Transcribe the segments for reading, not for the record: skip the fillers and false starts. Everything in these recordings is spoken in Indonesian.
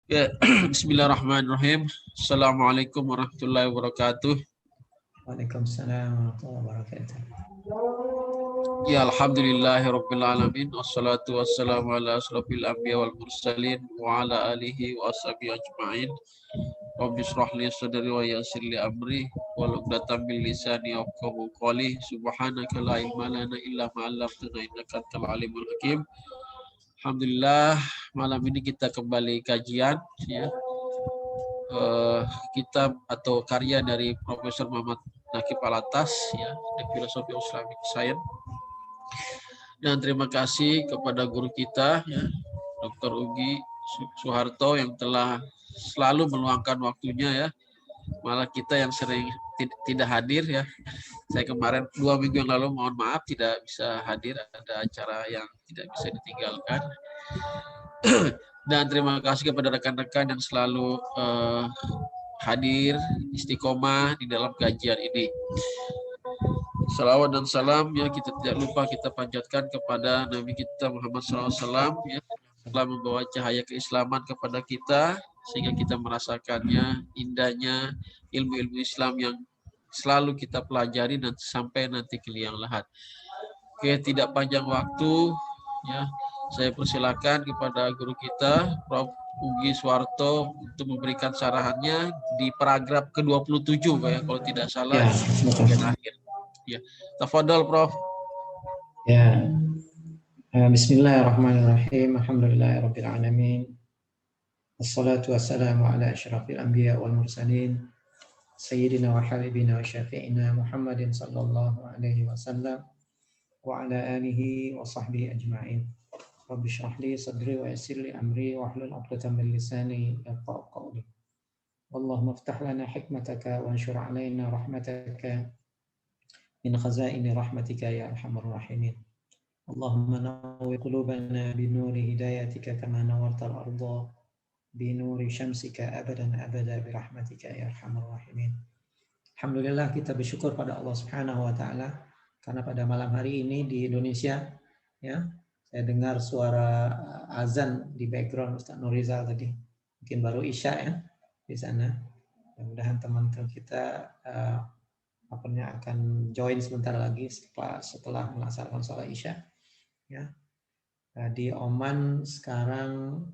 Ya, Bismillahirrahmanirrahim. Assalamualaikum warahmatullahi wabarakatuh. Waalaikumsalam warahmatullahi wabarakatuh. Ya alhamdulillahirabbil alamin wassalatu wassalamu ala asrofil anbiya wal mursalin wa ala alihi wa ashabihi ajmain. Rabbi shrah li sadri wa yassir li amri wahlul 'uqdatam min lisani yafqahu qawli. Subhanaka la ilma lana illa ma 'allamtana innaka antal alimul hakim. Alhamdulillah malam ini kita kembali kajian ya. Kitab atau karya dari Profesor Muhammad Naqib Alatas ya, The Philosophy of Islamic Science. Dan terima kasih kepada guru kita ya, Dr. Ugi Suharto yang telah selalu meluangkan waktunya ya. Malah kita yang sering tidak hadir ya. Saya kemarin 2 minggu yang lalu mohon maaf tidak bisa hadir, ada acara yang tidak bisa ditinggalkan. Dan terima kasih kepada rekan-rekan yang selalu hadir istiqomah di dalam kajian ini. Salawat dan salam ya kita tidak lupa kita panjatkan kepada Nabi kita Muhammad SAW ya, telah membawa cahaya keislaman kepada kita sehingga kita merasakannya indahnya ilmu-ilmu Islam yang selalu kita pelajari dan sampai nanti ke liang lahat. Oke, tidak panjang waktu ya, saya persilakan kepada guru kita Prof. Ugi Suharto untuk memberikan sarahannya di paragraf ke-27 ya, kalau tidak salah Ya, bagian akhir. Ya, tafadhol Prof. Ya. Bismillahirrahmanirrahim. Alhamdulillahirabbil alamin. Wassalatu wassalamu ala asyrafil anbiya wal mursalin sayyidina wa habibina wa syafi'ina Muhammadin sallallahu alaihi wasallam wa ala alihi wa sahbihi ajma'in. Rabbi shrah li sadri wa yassir li amri wa hlul 'uqdatam min lisani yafqahu qawli. Allahumma iftah lana hikmataka wa anshur 'alaina rahmataka min khazaini rahmatika ya arhamar rahimin. Allahumma nawwir qulubana bi nuri hidayatika kama nawwartal arda bi nuri syamsika abadan abada bi rahmatika ya arhamar rahimin. Alhamdulillah kita bersyukur pada Allah Subhanahu wa taala karena pada malam hari ini di Indonesia ya, saya dengar suara azan di background Ustaz Nurizal tadi. Mungkin baru Isya ya di sana. Mudah-mudahan teman-teman kita akan join sebentar lagi setelah melaksanakan sholat Isya. Ya, di Oman sekarang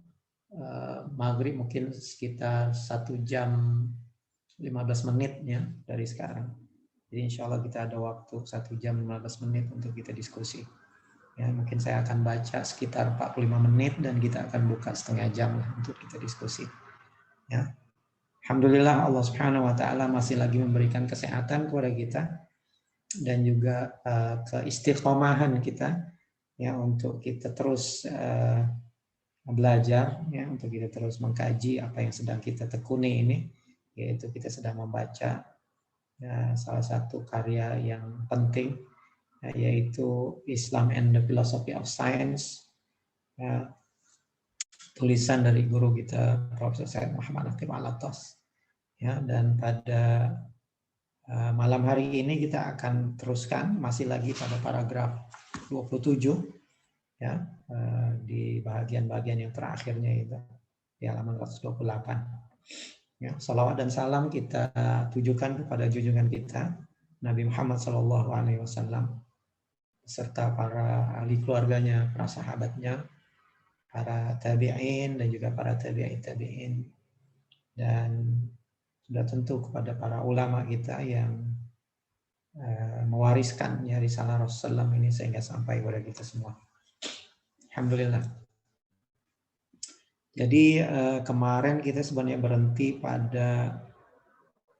maghrib mungkin sekitar 1 jam 15 menit ya dari sekarang. Jadi insya Allah kita ada waktu 1 jam 15 menit untuk kita diskusi. Ya, mungkin saya akan baca sekitar 45 menit dan kita akan buka setengah jam lah untuk kita diskusi. Ya. Alhamdulillah Allah Subhanahu wa taala masih lagi memberikan kesehatan kepada kita dan juga keistiqomahan kita ya untuk kita terus belajar ya, untuk kita terus mengkaji apa yang sedang kita tekuni ini, yaitu kita sedang membaca ya, salah satu karya yang penting ya, yaitu Islam and the Philosophy of Science ya, tulisan dari guru kita Profesor Syed Muhammad Naqib Alatas ya. Dan pada malam hari ini kita akan teruskan masih lagi pada paragraf 27 ya, di bagian-bagian yang terakhirnya itu di halaman 128 ya. Salawat dan salam kita tujukan kepada junjungan kita Nabi Muhammad SAW beserta para ahli keluarganya, para sahabatnya, para tabi'in dan juga para tabi'in dan sudah tentu kepada para ulama kita yang mewariskan ya risalah Rasulullah ini sehingga sampai kepada kita semua. Alhamdulillah. Jadi kemarin kita sebenarnya berhenti pada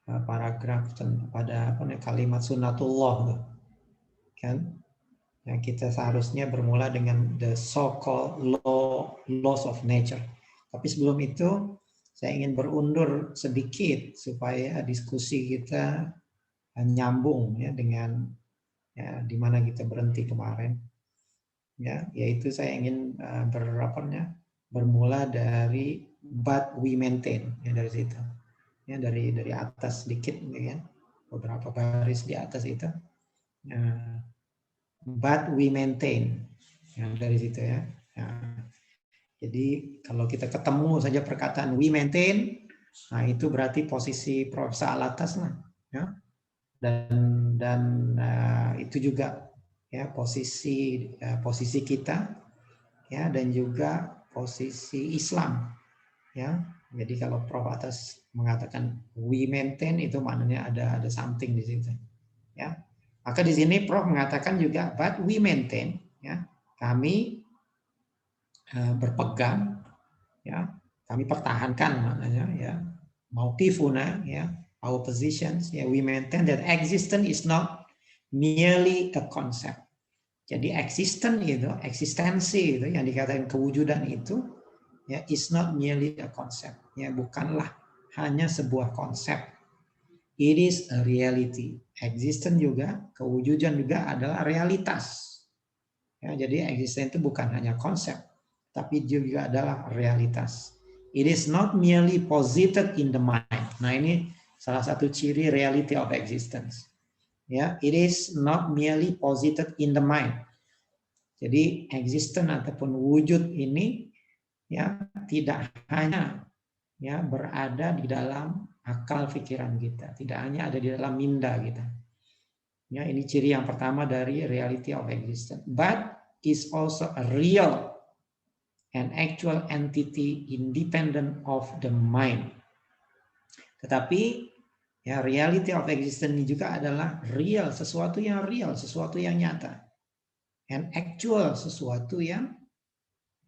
paragraf pada kalimat sunnatullah kan. Ya, kita seharusnya bermula dengan the so-called laws of nature. Tapi sebelum itu saya ingin berundur sedikit supaya diskusi kita nyambung ya dengan ya, di mana kita berhenti kemarin. Ya, yaitu saya ingin bermula dari but we maintain ya, dari situ. Ya, dari atas sedikit ya, beberapa baris di atas itu. But we maintain ya, dari situ ya. Jadi kalau kita ketemu saja perkataan we maintain, nah itu berarti posisi Profesor Alatas lah, ya. Dan itu juga ya posisi kita, ya, dan juga posisi Islam, ya. Jadi kalau Prof Atas mengatakan we maintain, itu maknanya ada something di situ, ya. Maka di sini Prof mengatakan juga but we maintain, ya, kami berpegang, ya, kami pertahankan maknanya, ya, mauqifuna, ya, our positions, ya, we maintain that existence is not merely a concept. Jadi eksistensi itu yang dikatakan kewujudan itu, ya, is not merely a concept, ya, bukanlah hanya sebuah konsep. It is a reality. Existence juga, kewujudan juga adalah realitas. Ya, jadi existence itu bukan hanya konsep, tapi juga adalah realitas. It is not merely posited in the mind. Nah, ini salah satu ciri reality of existence. Ya, it is not merely posited in the mind. Jadi existence ataupun wujud ini, ya, tidak hanya, ya, berada di dalam akal pikiran kita, tidak hanya ada di dalam minda kita. Ya, ini ciri yang pertama dari reality of existence. But is also a real and actual entity independent of the mind. Tetapi ya, reality of existence ini juga adalah real, sesuatu yang real, sesuatu yang nyata, and actual, sesuatu yang,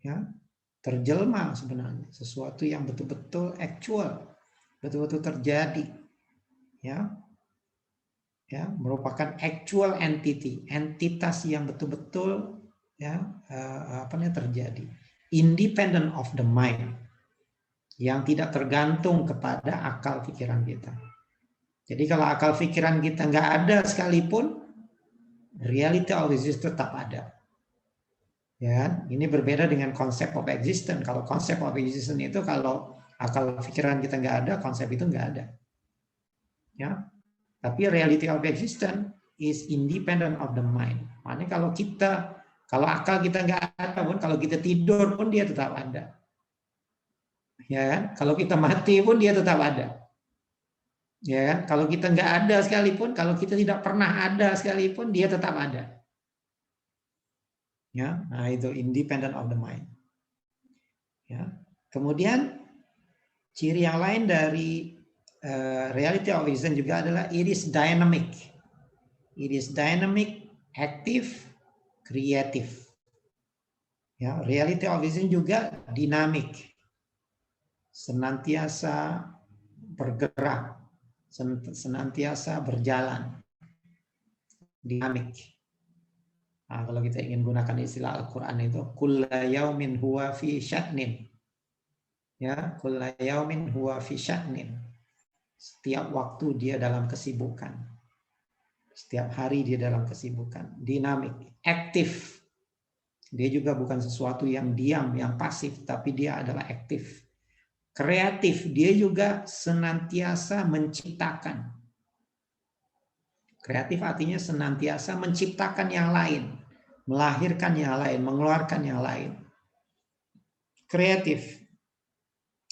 ya, terjelma sebenarnya, sesuatu yang betul-betul actual, betul-betul terjadi, ya, ya, merupakan actual entity, entitas yang betul-betul, ya, terjadi, independent of the mind, yang tidak tergantung kepada akal pikiran kita. Jadi kalau akal pikiran kita nggak ada sekalipun, reality of existence tetap ada. Ya, ini berbeda dengan konsep of existence. Kalau konsep of existence itu kalau akal pikiran kita nggak ada, konsep itu nggak ada. Ya, tapi reality of existence is independent of the mind. Makanya kalau akal kita nggak ada pun, kalau kita tidur pun dia tetap ada. Ya kan? Kalau kita mati pun dia tetap ada. Ya kan? Kalau kita nggak ada sekalipun, kalau kita tidak pernah ada sekalipun, dia tetap ada. Ya, nah itu independent of the mind. Ya. Kemudian ciri yang lain dari reality of existence juga adalah it is dynamic. It is dynamic, active, creative. Ya, reality of existence juga dinamik, senantiasa bergerak, senantiasa berjalan, dinamik. Nah, kalau kita ingin gunakan istilah Al-Quran itu, kulla yaumin huwa fi sya'nin. Ya, kulla yaumin huwa fi sya'nin. Setiap waktu dia dalam kesibukan. Setiap hari dia dalam kesibukan. Dinamik, aktif. Dia juga bukan sesuatu yang diam, yang pasif, tapi dia adalah aktif. Kreatif, dia juga senantiasa menciptakan. Kreatif artinya senantiasa menciptakan yang lain, melahirkan yang lain, mengeluarkan yang lain. Kreatif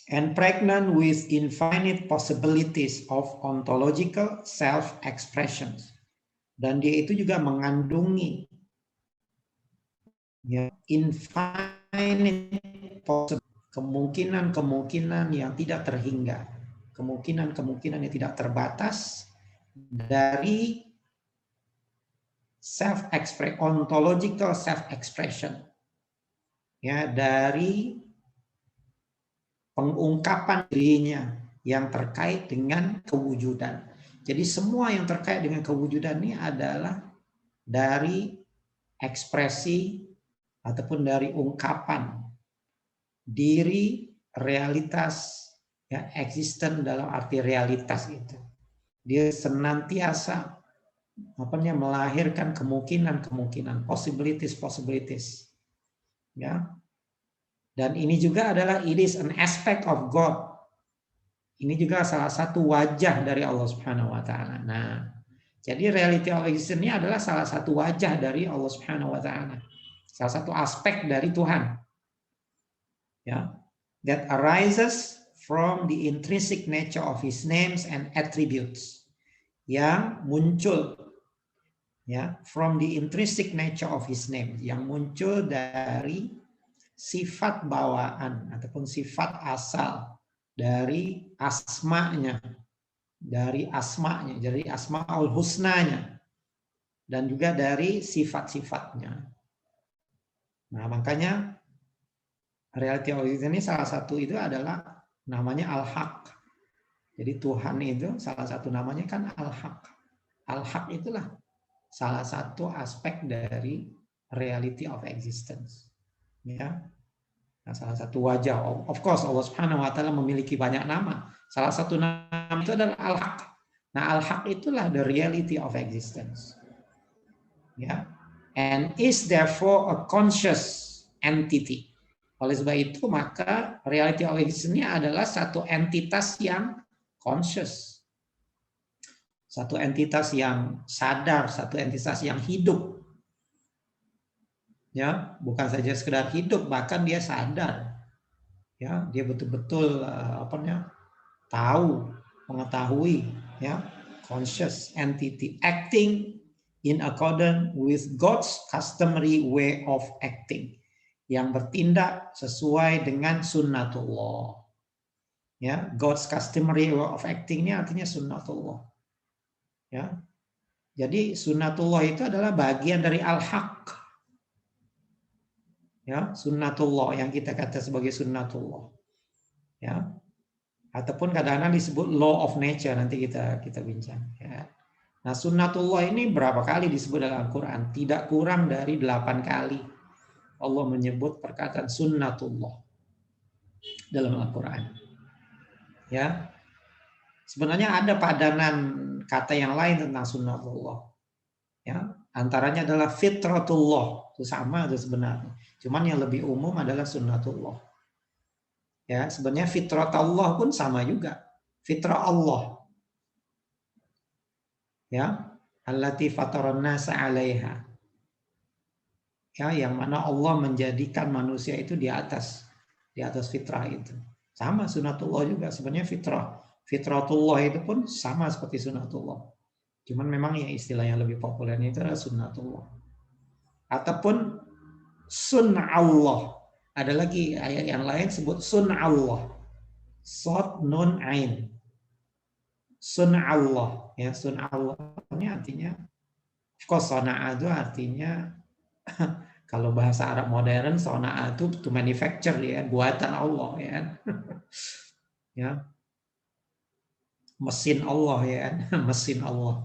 and pregnant with infinite possibilities of ontological self-expression. Dan dia itu juga mengandungi, ya, infinite kemungkinan-kemungkinan yang tidak terhingga, kemungkinan-kemungkinan yang tidak terbatas dari ontological self-expression, ya, dari pengungkapan dirinya yang terkait dengan kewujudan. Jadi semua yang terkait dengan kewujudan ini adalah dari ekspresi ataupun dari ungkapan diri realitas, ya, eksisten dalam arti realitas itu. Dia senantiasa melahirkan kemungkinan-kemungkinan, possibilities, ya. Dan ini juga adalah it is an aspect of God. Ini juga salah satu wajah dari Allah Subhanahu wa taala. Nah, jadi reality of existence ini adalah salah satu wajah dari Allah Subhanahu wa taala. Salah satu aspek dari Tuhan. Ya, that arises from the intrinsic nature of his names and attributes, yang muncul, ya, from the intrinsic nature of his name, yang muncul dari sifat bawaan ataupun sifat asal dari asmanya, dari asmaul husnanya, dan juga dari sifat-sifatnya. Nah, makanya reality of existence ini salah satu itu adalah namanya al-haq. Jadi Tuhan itu salah satu namanya kan al-haq. Al-haq itulah salah satu aspek dari reality of existence. Ya. Nah, salah satu wajah. Of course Allah Subhanahu wa taala memiliki banyak nama. Salah satu nama itu adalah al-haq. Nah, al-haq itulah the reality of existence. Ya. And is therefore a conscious entity. Oleh sebab itu maka reality of existence ini adalah satu entitas yang conscious. Satu entitas yang sadar, satu entitas yang hidup. Ya, bukan saja sekedar hidup, bahkan dia sadar. Ya, dia betul-betul tahu, mengetahui, ya, conscious entity acting in accordance with God's customary way of acting, yang bertindak sesuai dengan sunnatullah. Ya, God's customary way of acting ini artinya sunnatullah. Ya. Jadi sunnatullah itu adalah bagian dari al-haq. Ya, sunnatullah yang kita kata sebagai sunnatullah. Ya. Ataupun kadang-kadang disebut law of nature, nanti kita bincang, ya. Nah, sunnatullah ini berapa kali disebut dalam Al-Qur'an? Tidak kurang dari 8 kali Allah menyebut perkataan sunnatullah dalam Al-Qur'an. Ya. Sebenarnya ada padanan kata yang lain tentang sunnatullah. Ya, antaranya adalah fitratullah, itu sama itu sebenarnya. Cuman yang lebih umum adalah sunnatullah. Ya, sebenarnya fitratullah pun sama juga. Fitrah Allah. Ya, allati fataran nasa 'alaiha. Ya, yang mana Allah menjadikan manusia itu di atas fitrah itu. Sama sunnatullah juga sebenarnya fitrah. Fitratullah itu pun sama seperti sunnatullah. Cuman memang yang istilah yang lebih populer itu adalah sunnatullah. Ataupun sunnallah. Ada lagi ayat yang lain sebut sunnallah. Sod nun ain. Sunnallah. Ya, sunnallah ini artinya, of course sona'a itu artinya kalau bahasa Arab modern sona'a itu to manufacture, ya, buatan Allah, ya. Ya. Mesin Allah, ya, mesin Allah.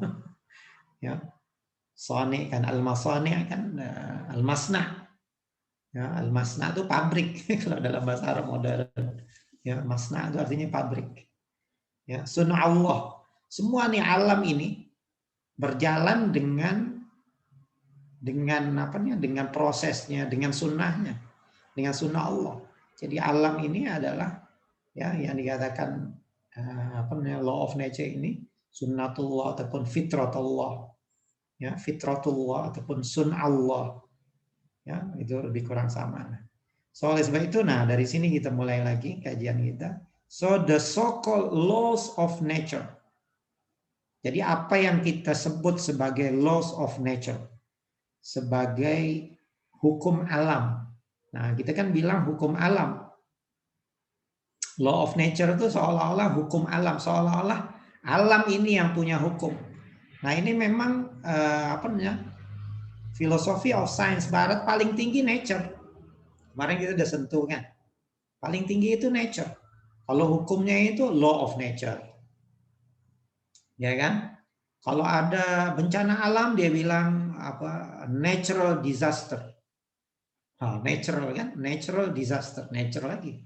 Ya. Soni kan al-masani kan al-masna. Ya, al-masna itu pabrik kalau dalam bahasa Arab modern. Ya, masna itu artinya pabrik. Ya, sunnah Allah. Semua nih alam ini berjalan dengan prosesnya, dengan sunnahnya, dengan sunnah Allah. Jadi alam ini adalah, ya, yang dikatakan law of nature ini sunnatullah ataupun fitratullah. Ya, fitratullah ataupun sunnallah. Ya, itu lebih kurang sama. So, oleh sebab itu, nah dari sini kita mulai lagi kajian kita. So, the so-called laws of nature. Jadi apa yang kita sebut sebagai laws of nature, sebagai hukum alam. Nah, kita kan bilang hukum alam. Law of nature itu seolah-olah hukum alam, seolah-olah alam ini yang punya hukum. Nah, ini memang filosofi of science barat paling tinggi nature. Kemarin kita udah sentuh kan. Paling tinggi itu nature. Kalau hukumnya itu law of nature. Ya kan? Kalau ada bencana alam dia bilang natural disaster. Natural kan? Natural disaster, natural lagi.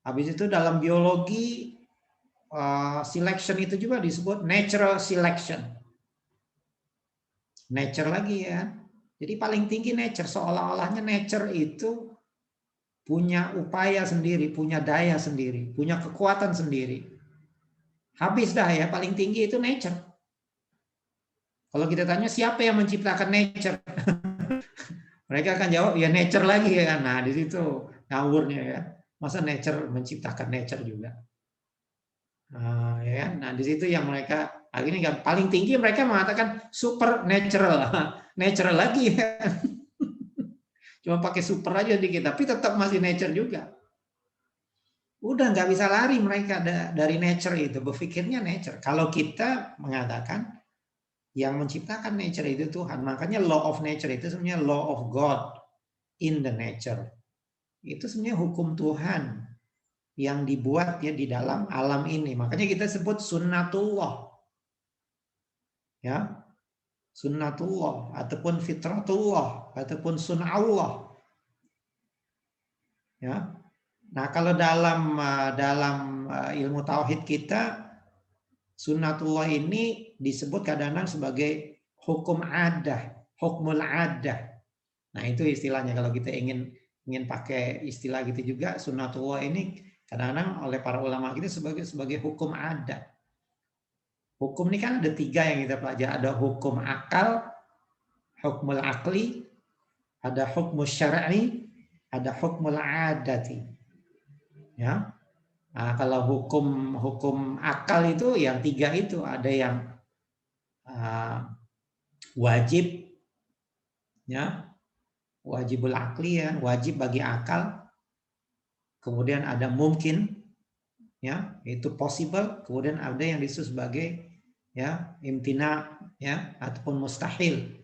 Habis itu dalam biologi selection itu juga disebut natural selection. Nature lagi, ya. Jadi paling tinggi nature, seolah-olahnya nature itu punya upaya sendiri, punya daya sendiri, punya kekuatan sendiri. Habis dah, ya, paling tinggi itu nature. Kalau kita tanya siapa yang menciptakan nature? Mereka akan jawab, ya nature lagi, ya. Nah, di situ ngawurnya ya. Masa nature menciptakan nature juga. Ya kan? Nah, di situ yang mereka akhirnya paling tinggi mereka mengatakan supernatural, natural lagi. Cuma pakai super aja dikit, tapi tetap masih nature juga. Udah nggak bisa lari mereka dari nature itu, berpikirnya nature. Kalau kita mengatakan yang menciptakan nature itu Tuhan, makanya law of nature itu sebenarnya law of God in the nature. Itu sebenarnya hukum Tuhan yang dibuat ya di dalam alam ini. Makanya kita sebut sunnatullah. Ya. Sunnatullah ataupun fitratullah ataupun sun'allah. Ya. Nah, kalau dalam ilmu tauhid kita sunnatullah ini disebut kadang-kadang sebagai hukum adah, hukmul adah. Nah, itu istilahnya kalau kita ingin pakai istilah gitu juga, sunnatullah ini kadang-kadang oleh para ulama kita sebagai hukum adat. Hukum ini kan ada 3 yang kita pelajari. Ada hukum akal, hukmul akli, ada hukmul syar'i, ada hukmul adati. Ya. Nah, kalau hukum akal itu yang 3 itu ada yang wajib, ya, wajibul akli ya, wajib bagi akal. Kemudian ada mungkin, ya, itu possible. Kemudian ada yang disebut sebagai ya imtina, ya, ataupun mustahil.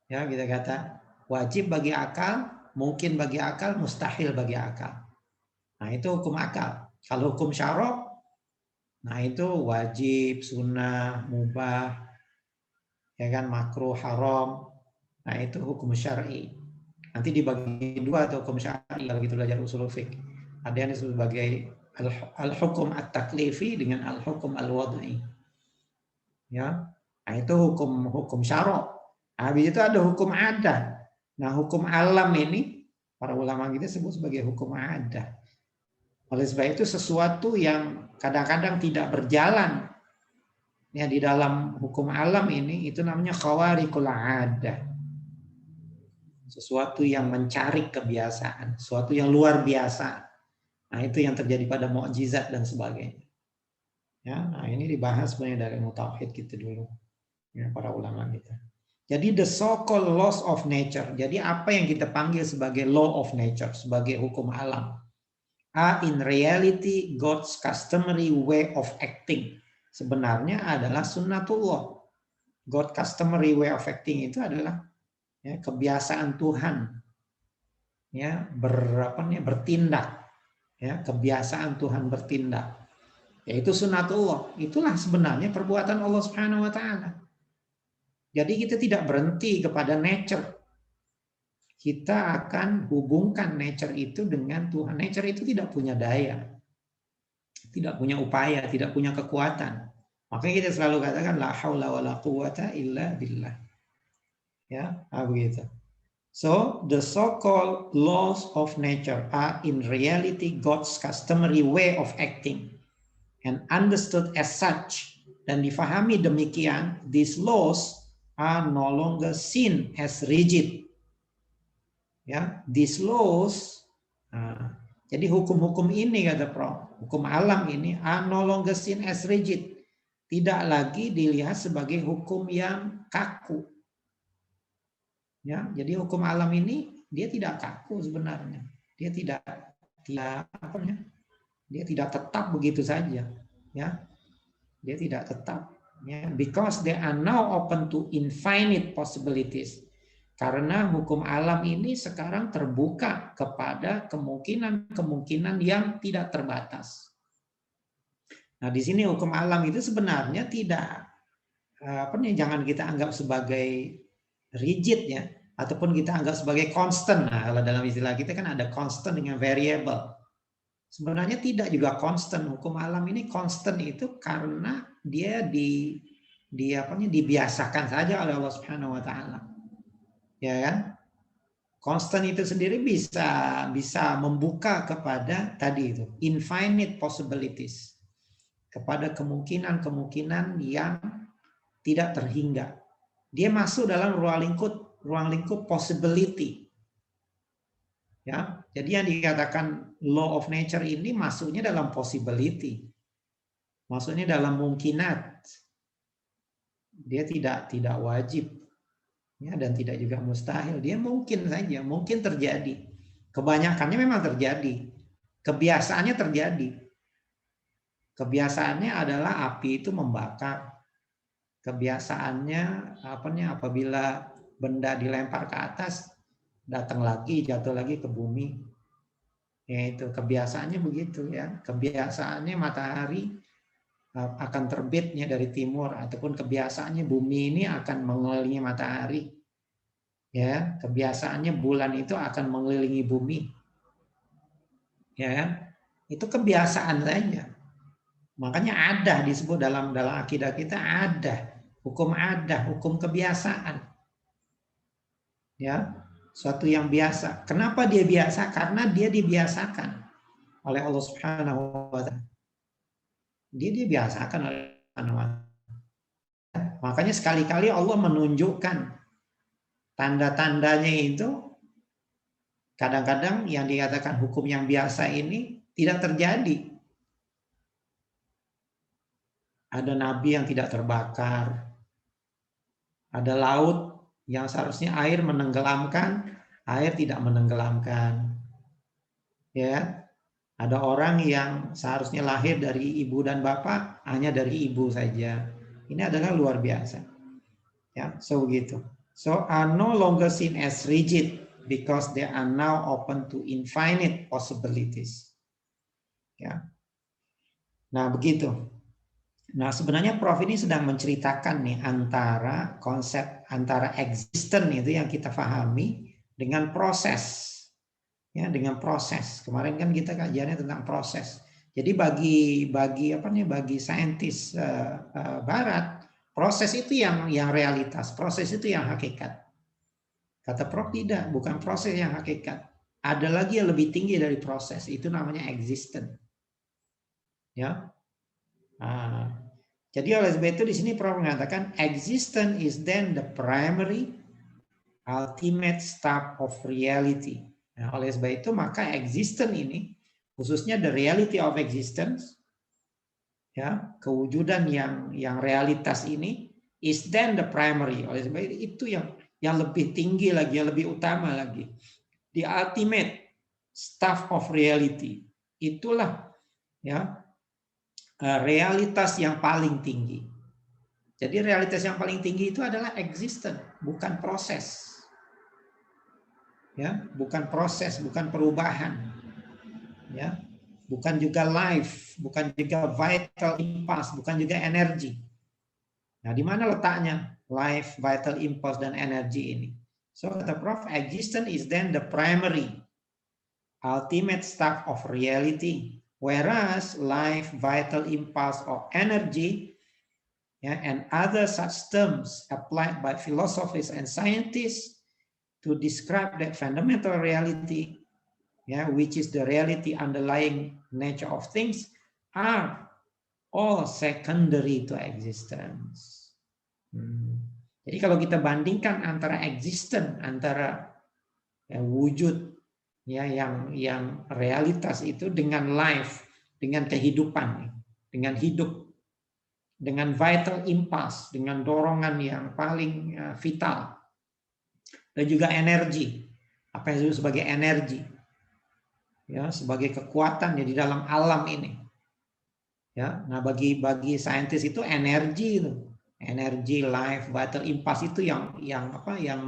Ya, kita kata wajib bagi akal, mungkin bagi akal, mustahil bagi akal. Nah, itu hukum akal. Kalau hukum syara', nah itu wajib, sunnah, mubah, ya kan, makruh, haram. Nah, itu hukum syar'i. Nanti dibagi 2 atau hukum syar'i kalau kita belajar usul fiqh. Ada yang disebut sebagai al-hukum at-taklifi dengan al-hukum al-wad'i. Ya. Nah, itu hukum syara'. Habis itu ada hukum adat. Nah, hukum alam ini para ulama kita sebut sebagai hukum adat. Oleh sebab itu sesuatu yang kadang-kadang tidak berjalan ya di dalam hukum alam ini itu namanya khawariqul adah. Sesuatu yang mencari kebiasaan, sesuatu yang luar biasa. Nah, itu yang terjadi pada mukjizat dan sebagainya. Ya, nah ini dibahas sebenarnya dari tauhid kita dulu. Ya, para ulama kita. Jadi the so-called laws of nature. Jadi apa yang kita panggil sebagai law of nature, sebagai hukum alam, are in reality God's customary way of acting. Sebenarnya adalah sunnatullah. God customary way of acting itu adalah ya, kebiasaan Tuhan, ya, bertindak, ya, kebiasaan Tuhan bertindak, yaitu sunnatullah. Itulah sebenarnya perbuatan Allah Subhanahu Wa Taala. Jadi kita tidak berhenti kepada nature. Kita akan hubungkan nature itu dengan Tuhan. Nature itu tidak punya daya, tidak punya upaya, tidak punya kekuatan. Makanya kita selalu katakan la haula wala quwata illa billah. Ya, begitu. So, the so-called laws of nature are in reality God's customary way of acting. And understood as such, dan difahami demikian, these laws are no longer seen as rigid. Ya, these laws, jadi hukum-hukum ini kata Prof, hukum alam ini are no longer seen as rigid. Tidak lagi dilihat sebagai hukum yang kaku. Ya, jadi hukum alam ini dia tidak kaku sebenarnya. Dia tidak dia tidak tetap begitu saja, ya. Dia tidak tetap, ya, because they are now open to infinite possibilities. Karena hukum alam ini sekarang terbuka kepada kemungkinan-kemungkinan yang tidak terbatas. Nah, di sini hukum alam itu sebenarnya tidak jangan kita anggap sebagai rigid ya, ataupun kita anggap sebagai constant. Nah, kalau dalam istilah kita kan ada constant dengan variable. Sebenarnya tidak juga constant. Hukum alam ini constant itu karena dia dibiasakan saja oleh Allah Subhanahu Wa Taala. Ya kan? Constant itu sendiri bisa membuka kepada tadi itu infinite possibilities, kepada kemungkinan-kemungkinan yang tidak terhingga. Dia masuk dalam ruang lingkup possibility. Ya, jadi yang dikatakan law of nature ini masuknya dalam possibility, masuknya dalam mungkinat. Dia tidak wajib, ya, dan tidak juga mustahil. Dia mungkin saja, mungkin terjadi. Kebanyakannya memang terjadi. Kebiasaannya terjadi. Kebiasaannya adalah api itu membakar. Kebiasaannya apabila benda dilempar ke atas, datang lagi, jatuh lagi ke bumi. Yaitu kebiasaannya begitu ya. Kebiasaannya matahari akan terbitnya dari timur, ataupun kebiasaannya bumi ini akan mengelilingi matahari. Ya, kebiasaannya bulan itu akan mengelilingi bumi. Ya, itu kebiasaan saja. Makanya ada disebut dalam akidah kita ada hukum kebiasaan. Ya, suatu yang biasa. Kenapa dia biasa? Karena dia dibiasakan oleh Allah Subhanahu wa taala. Dia dibiasakan oleh Allah. Makanya sekali-kali Allah menunjukkan tanda-tandanya itu, kadang-kadang yang dikatakan hukum yang biasa ini tidak terjadi. Ada nabi yang tidak terbakar. Ada laut yang seharusnya air menenggelamkan, air tidak menenggelamkan. Ya. Ada orang yang seharusnya lahir dari ibu dan bapak, hanya dari ibu saja. Ini adalah luar biasa. Ya, so begitu. So are no longer seen as rigid because they are now open to infinite possibilities. Ya. Nah, begitu. Nah, sebenarnya Prof ini sedang menceritakan nih antara konsep antara existence itu yang kita pahami dengan proses. Ya, dengan proses. Kemarin kan kita kajiannya tentang proses. Jadi bagi saintis barat, proses itu yang realitas, proses itu yang hakikat. Kata Prof tidak, bukan proses yang hakikat. Ada lagi yang lebih tinggi dari proses, itu namanya existence. Ya. Nah, jadi oleh sebab itu di sini Prof mengatakan existence is then the primary ultimate state of reality. Nah, oleh sebab itu maka existence ini, khususnya the reality of existence, ya, kewujudan yang realitas ini is then the primary. Oleh sebab itu yang lebih tinggi lagi, yang lebih utama lagi. The ultimate state of reality. Itulah ya realitas yang paling tinggi. Jadi realitas yang paling tinggi itu adalah existence, bukan proses. Ya, bukan proses, bukan perubahan. Ya. Bukan juga life, bukan juga vital impulse, bukan juga energi. Nah, di mana letaknya life, vital impulse dan energi ini? So kata Prof, existence is then the primary ultimate state of reality. Whereas life, vital impulse, or energy, and other such terms applied by philosophers and scientists to describe that fundamental reality, which is the reality underlying nature of things, are all secondary to existence. Jadi kalau kita bandingkan antara existence, antara wujud yang realitas itu dengan life, dengan kehidupan, dengan hidup, dengan vital impulse, dengan dorongan yang paling vital, dan juga energi, apa yang disebut sebagai energi, ya, sebagai kekuatan di dalam alam ini. Ya, nah bagi saintis itu energi life, vital impulse itu yang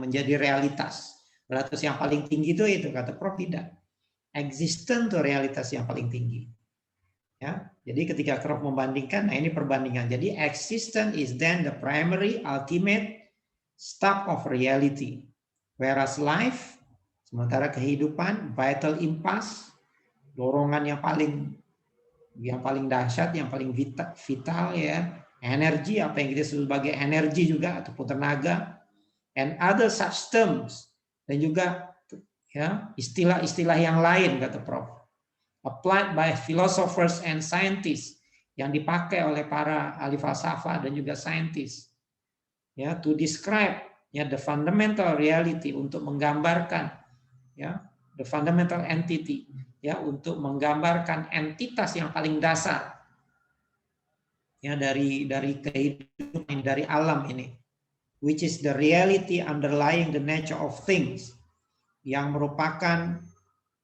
menjadi realitas. Realitas yang paling tinggi itu kata Prof tidak. Existence itu realitas yang paling tinggi. Ya, jadi ketika Prof membandingkan, nah ini perbandingan. Jadi existence is then the primary ultimate state of reality. Whereas life, sementara kehidupan, vital impulse, dorongan yang paling dahsyat, yang paling vital ya, energi, apa yang kita sebut sebagai energi juga ataupun tenaga, and other such terms, dan juga ya istilah-istilah yang lain kata Prof, applied by philosophers and scientists, yang dipakai oleh para ahli falsafah dan juga saintis, ya, to describe ya the fundamental reality, untuk menggambarkan ya the the fundamental entity, ya, untuk menggambarkan entitas yang paling dasar, ya, dari kehidupan, dari alam ini, which is the reality underlying the nature of things, yang merupakan,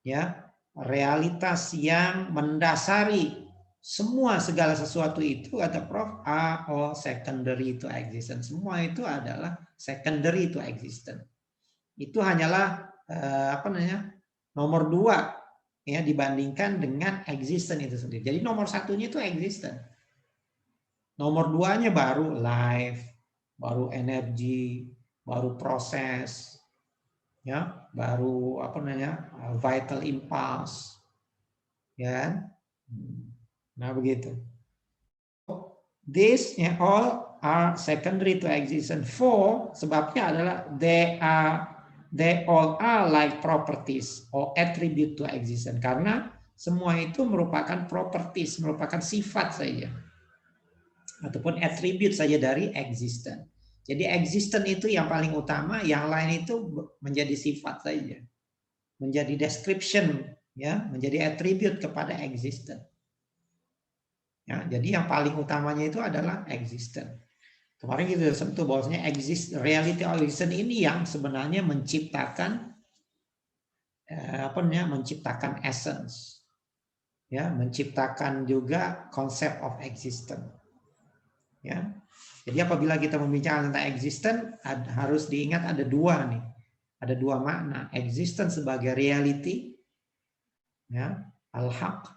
ya, realitas yang mendasari semua segala sesuatu itu, kata Prof, are all secondary to existence. Semua itu adalah secondary to existence. Itu hanyalah nomor 2, ya, dibandingkan dengan existence itu sendiri. Jadi nomor 1-nya itu existence. Nomor 2-nya baru life, baru energi, baru proses, ya, baru vital impulse, ya. Nah, begitu. These all are secondary to existence. Sebabnya adalah they all are like properties or attribute to existence. Karena semua itu merupakan properties, merupakan sifat saja, ataupun attribute saja dari existence. Jadi existence itu yang paling utama, yang lain itu menjadi sifat saja, menjadi description, ya, menjadi attribute kepada existence. Ya, jadi yang paling utamanya itu adalah existence. Kemarin kita sentuh bahwasanya reality of existence ini yang sebenarnya menciptakan menciptakan essence, ya, menciptakan juga konsep of existence, ya. Jadi apabila kita membincangkan tentang existence, harus diingat ada dua nih, ada dua makna: existence sebagai reality, ya, al-haq,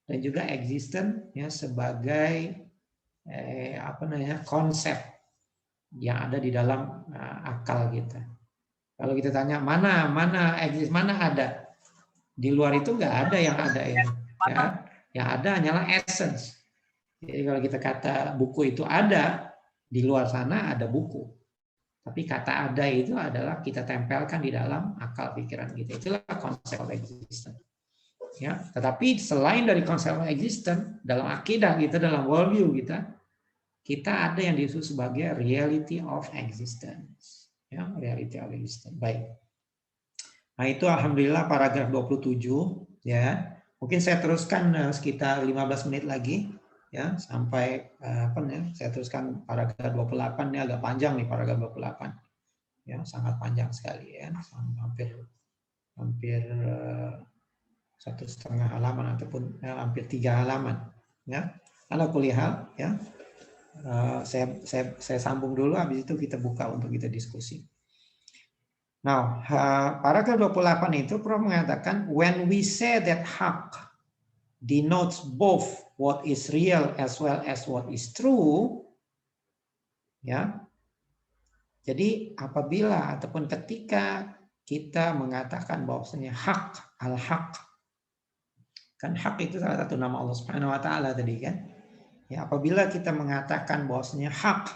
dan juga existence, ya, sebagai konsep yang ada di dalam akal kita. Kalau kita tanya mana exist, mana ada, di luar itu nggak ada yang ada ini, ya. Yang ada hanyalah essence. Jadi kalau kita kata buku itu ada, di luar sana ada buku. Tapi kata ada itu adalah kita tempelkan di dalam akal pikiran kita. Itulah konsep of existence. Ya, tetapi selain dari konsep existence, dalam akidah kita, dalam worldview kita ada yang disebut sebagai reality of existence. Ya, reality of existence. Baik. Nah, itu alhamdulillah paragraf 27, ya. Mungkin saya teruskan sekitar 15 menit lagi, ya, sampai saya teruskan paragraf 28. Ini agak panjang nih paragraf 28. Ya, sangat panjang sekali, ya. Hampir 1,5 halaman ataupun hampir 3 halaman, ya. Ala kulihal, ya. Saya sambung dulu, habis itu kita buka untuk kita diskusi. Nah, paragraf 28 itu Prof mengatakan, when we say that haq denotes both what is real as well as what is true, ya. Jadi apabila ataupun ketika kita mengatakan bahwasanya hak, al-haq, kan hak itu salah satu nama Allah Subhanahu wa taala tadi kan. Ya, apabila kita mengatakan bahwasanya hak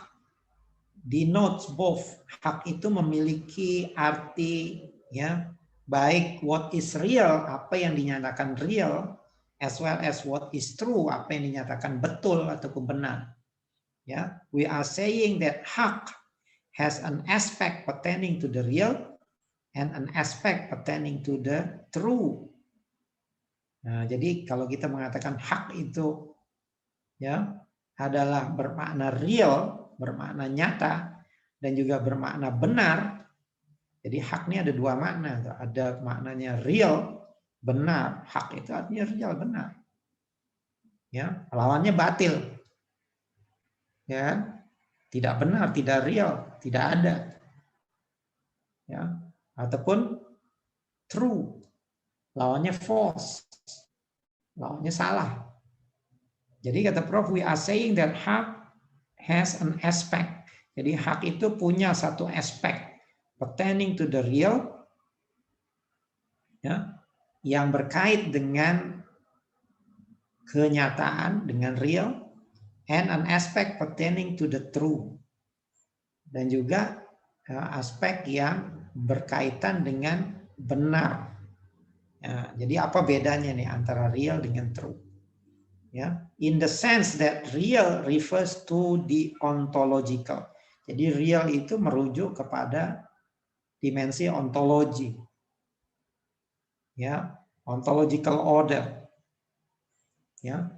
denotes both, hak itu memiliki arti, ya, baik what is real, apa yang dinyatakan real, as well as what is true, apa yang dinyatakan betul ataupun benar. Ya, we are saying that hak has an aspect pertaining to the real and an aspect pertaining to the true. Nah, jadi kalau kita mengatakan hak itu, ya, adalah bermakna real, bermakna nyata, dan juga bermakna benar. Jadi hak ini ada dua makna. Ada maknanya real, benar. Hak itu artinya real, benar. Ya, lawannya batil. Ya, tidak benar, tidak real, tidak ada. Ya, ataupun true, lawannya false, lawannya salah. Jadi kata Prof, we are saying that hak has an aspect. Jadi hak itu punya satu aspek pertaining to the real, ya, yang berkait dengan kenyataan, dengan real, and an aspect pertaining to the true, dan juga aspek yang berkaitan dengan benar. Ya, jadi apa bedanya nih antara real dengan true? Ya, in the sense that real refers to the ontological. Jadi real itu merujuk kepada dimensi ontologi. ya, ontological order, ya,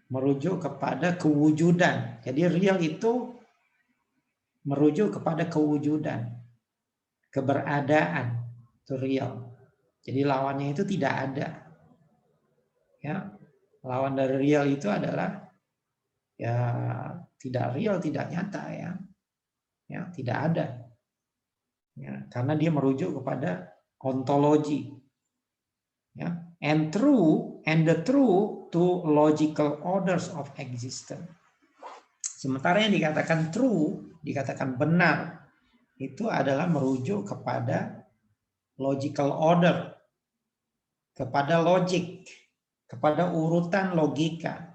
merujuk kepada kewujudan. Jadi real itu merujuk kepada kewujudan, keberadaan, itu real. Jadi lawannya itu tidak ada. Ya, lawan dari real itu adalah ya tidak real, tidak nyata, ya tidak ada. Ya, karena dia merujuk kepada ontologi. Ya, and the true to logical orders of existence. Sementara yang dikatakan true, dikatakan benar, itu adalah merujuk kepada logical order, kepada logik, kepada urutan logika.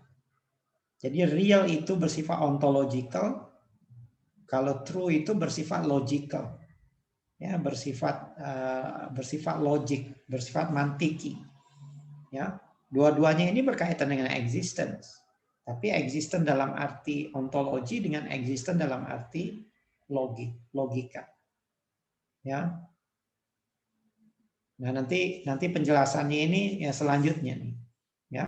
Jadi real itu bersifat ontological, kalau true itu bersifat logical, ya, bersifat logik, bersifat mantiki. Ya, dua-duanya ini berkaitan dengan existence. Tapi existence dalam arti ontologi dengan existence dalam arti logika. Ya. Nah, nanti penjelasannya ini ya selanjutnya nih. Ya.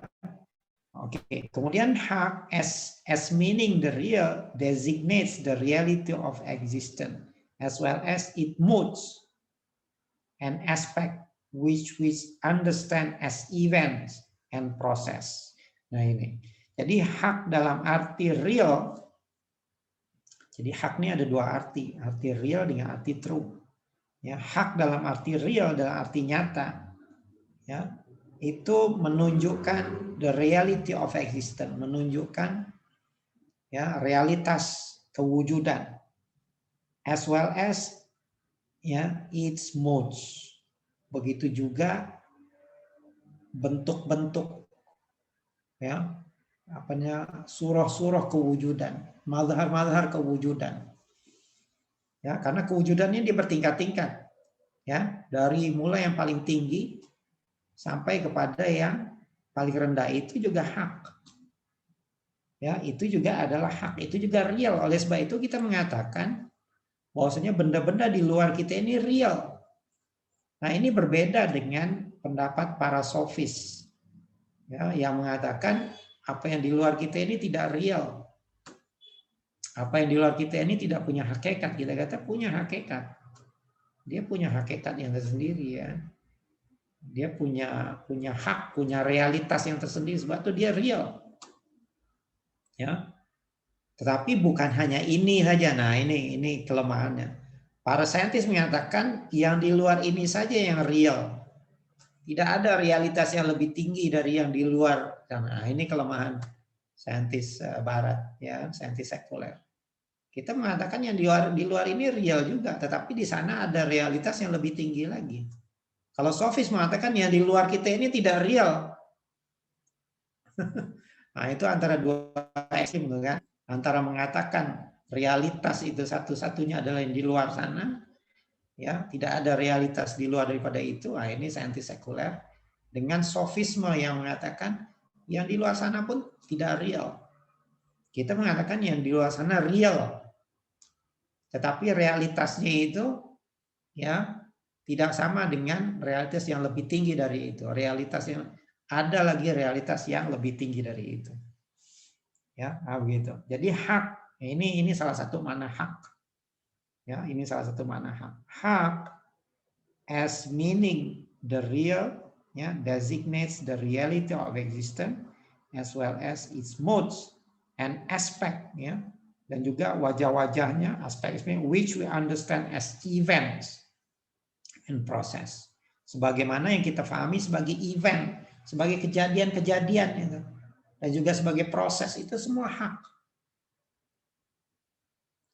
Oke. Kemudian hak as meaning the real designates the reality of existence as well as it modes and aspect which we understand as events and process. Nah ini. Jadi hak dalam arti real. Jadi hak ini ada dua arti real dengan arti true. Ya, hak dalam arti real, dalam arti nyata. Ya, itu menunjukkan the reality of existence, menunjukkan ya realitas kewujudan, as well as ya its modes. Begitu juga bentuk-bentuk, ya, surah-surah kewujudan, mazhar-mazhar kewujudan. Ya, karena kewujudan ini bertingkat-tingkat, ya, dari mulai yang paling tinggi sampai kepada yang paling rendah itu juga hak. Ya, itu juga adalah hak, itu juga real. Oleh sebab itu kita mengatakan bahwasanya benda-benda di luar kita ini real. Nah, ini berbeda dengan pendapat para sofis, ya, yang mengatakan apa yang di luar kita ini tidak real. Apa yang di luar kita ini tidak punya hakikat. Kita kata punya hakikat. Dia punya hakikat yang tersendiri, ya. Dia punya hak, punya realitas yang tersendiri, sebab itu dia real. Ya. Tetapi bukan hanya ini saja. Nah, ini kelemahannya. Para saintis mengatakan yang di luar ini saja yang real. Tidak ada realitas yang lebih tinggi dari yang di luar. Nah, ini kelemahan saintis barat, ya, saintis sekuler. Kita mengatakan yang di luar ini real juga, tetapi di sana ada realitas yang lebih tinggi lagi. Kalau sofis mengatakan yang di luar kita ini tidak real. Nah, itu antara dua ekstrem, kan? Antara mengatakan realitas itu satu-satunya adalah yang di luar sana, ya, tidak ada realitas di luar daripada itu. Nah, ini saintis sekuler dengan sofisme yang mengatakan yang di luar sana pun tidak real. Kita mengatakan yang di luar sana real, tetapi realitasnya itu ya tidak sama dengan realitas yang lebih tinggi dari itu. Realitas yang ada lagi realitas yang lebih tinggi dari itu. Ya, nah begitu. Jadi hak ini salah satu makna hak. Ya, ini salah satu makna hak. Hak as meaning the real, ya, designates the reality of existence as well as its modes and aspect, ya, dan juga wajah-wajahnya, aspek-aspek which we understand as events and process. Sebagaimana yang kita pahami sebagai event, sebagai kejadian-kejadian itu. Dan juga sebagai proses, itu semua hak.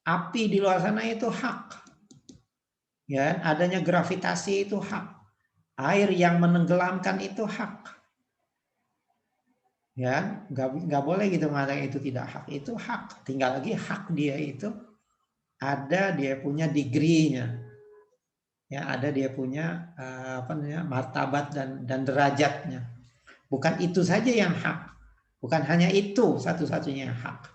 Api di luar sana itu hak. Ya, adanya gravitasi itu hak. Air yang menenggelamkan itu hak. Ya, nggak boleh gitu mengatakan itu tidak hak. Itu hak. Tinggal lagi hak dia itu ada dia punya degree-nya. Ya, ada dia punya martabat dan derajatnya. Bukan itu saja yang hak. Bukan hanya itu satu-satunya hak.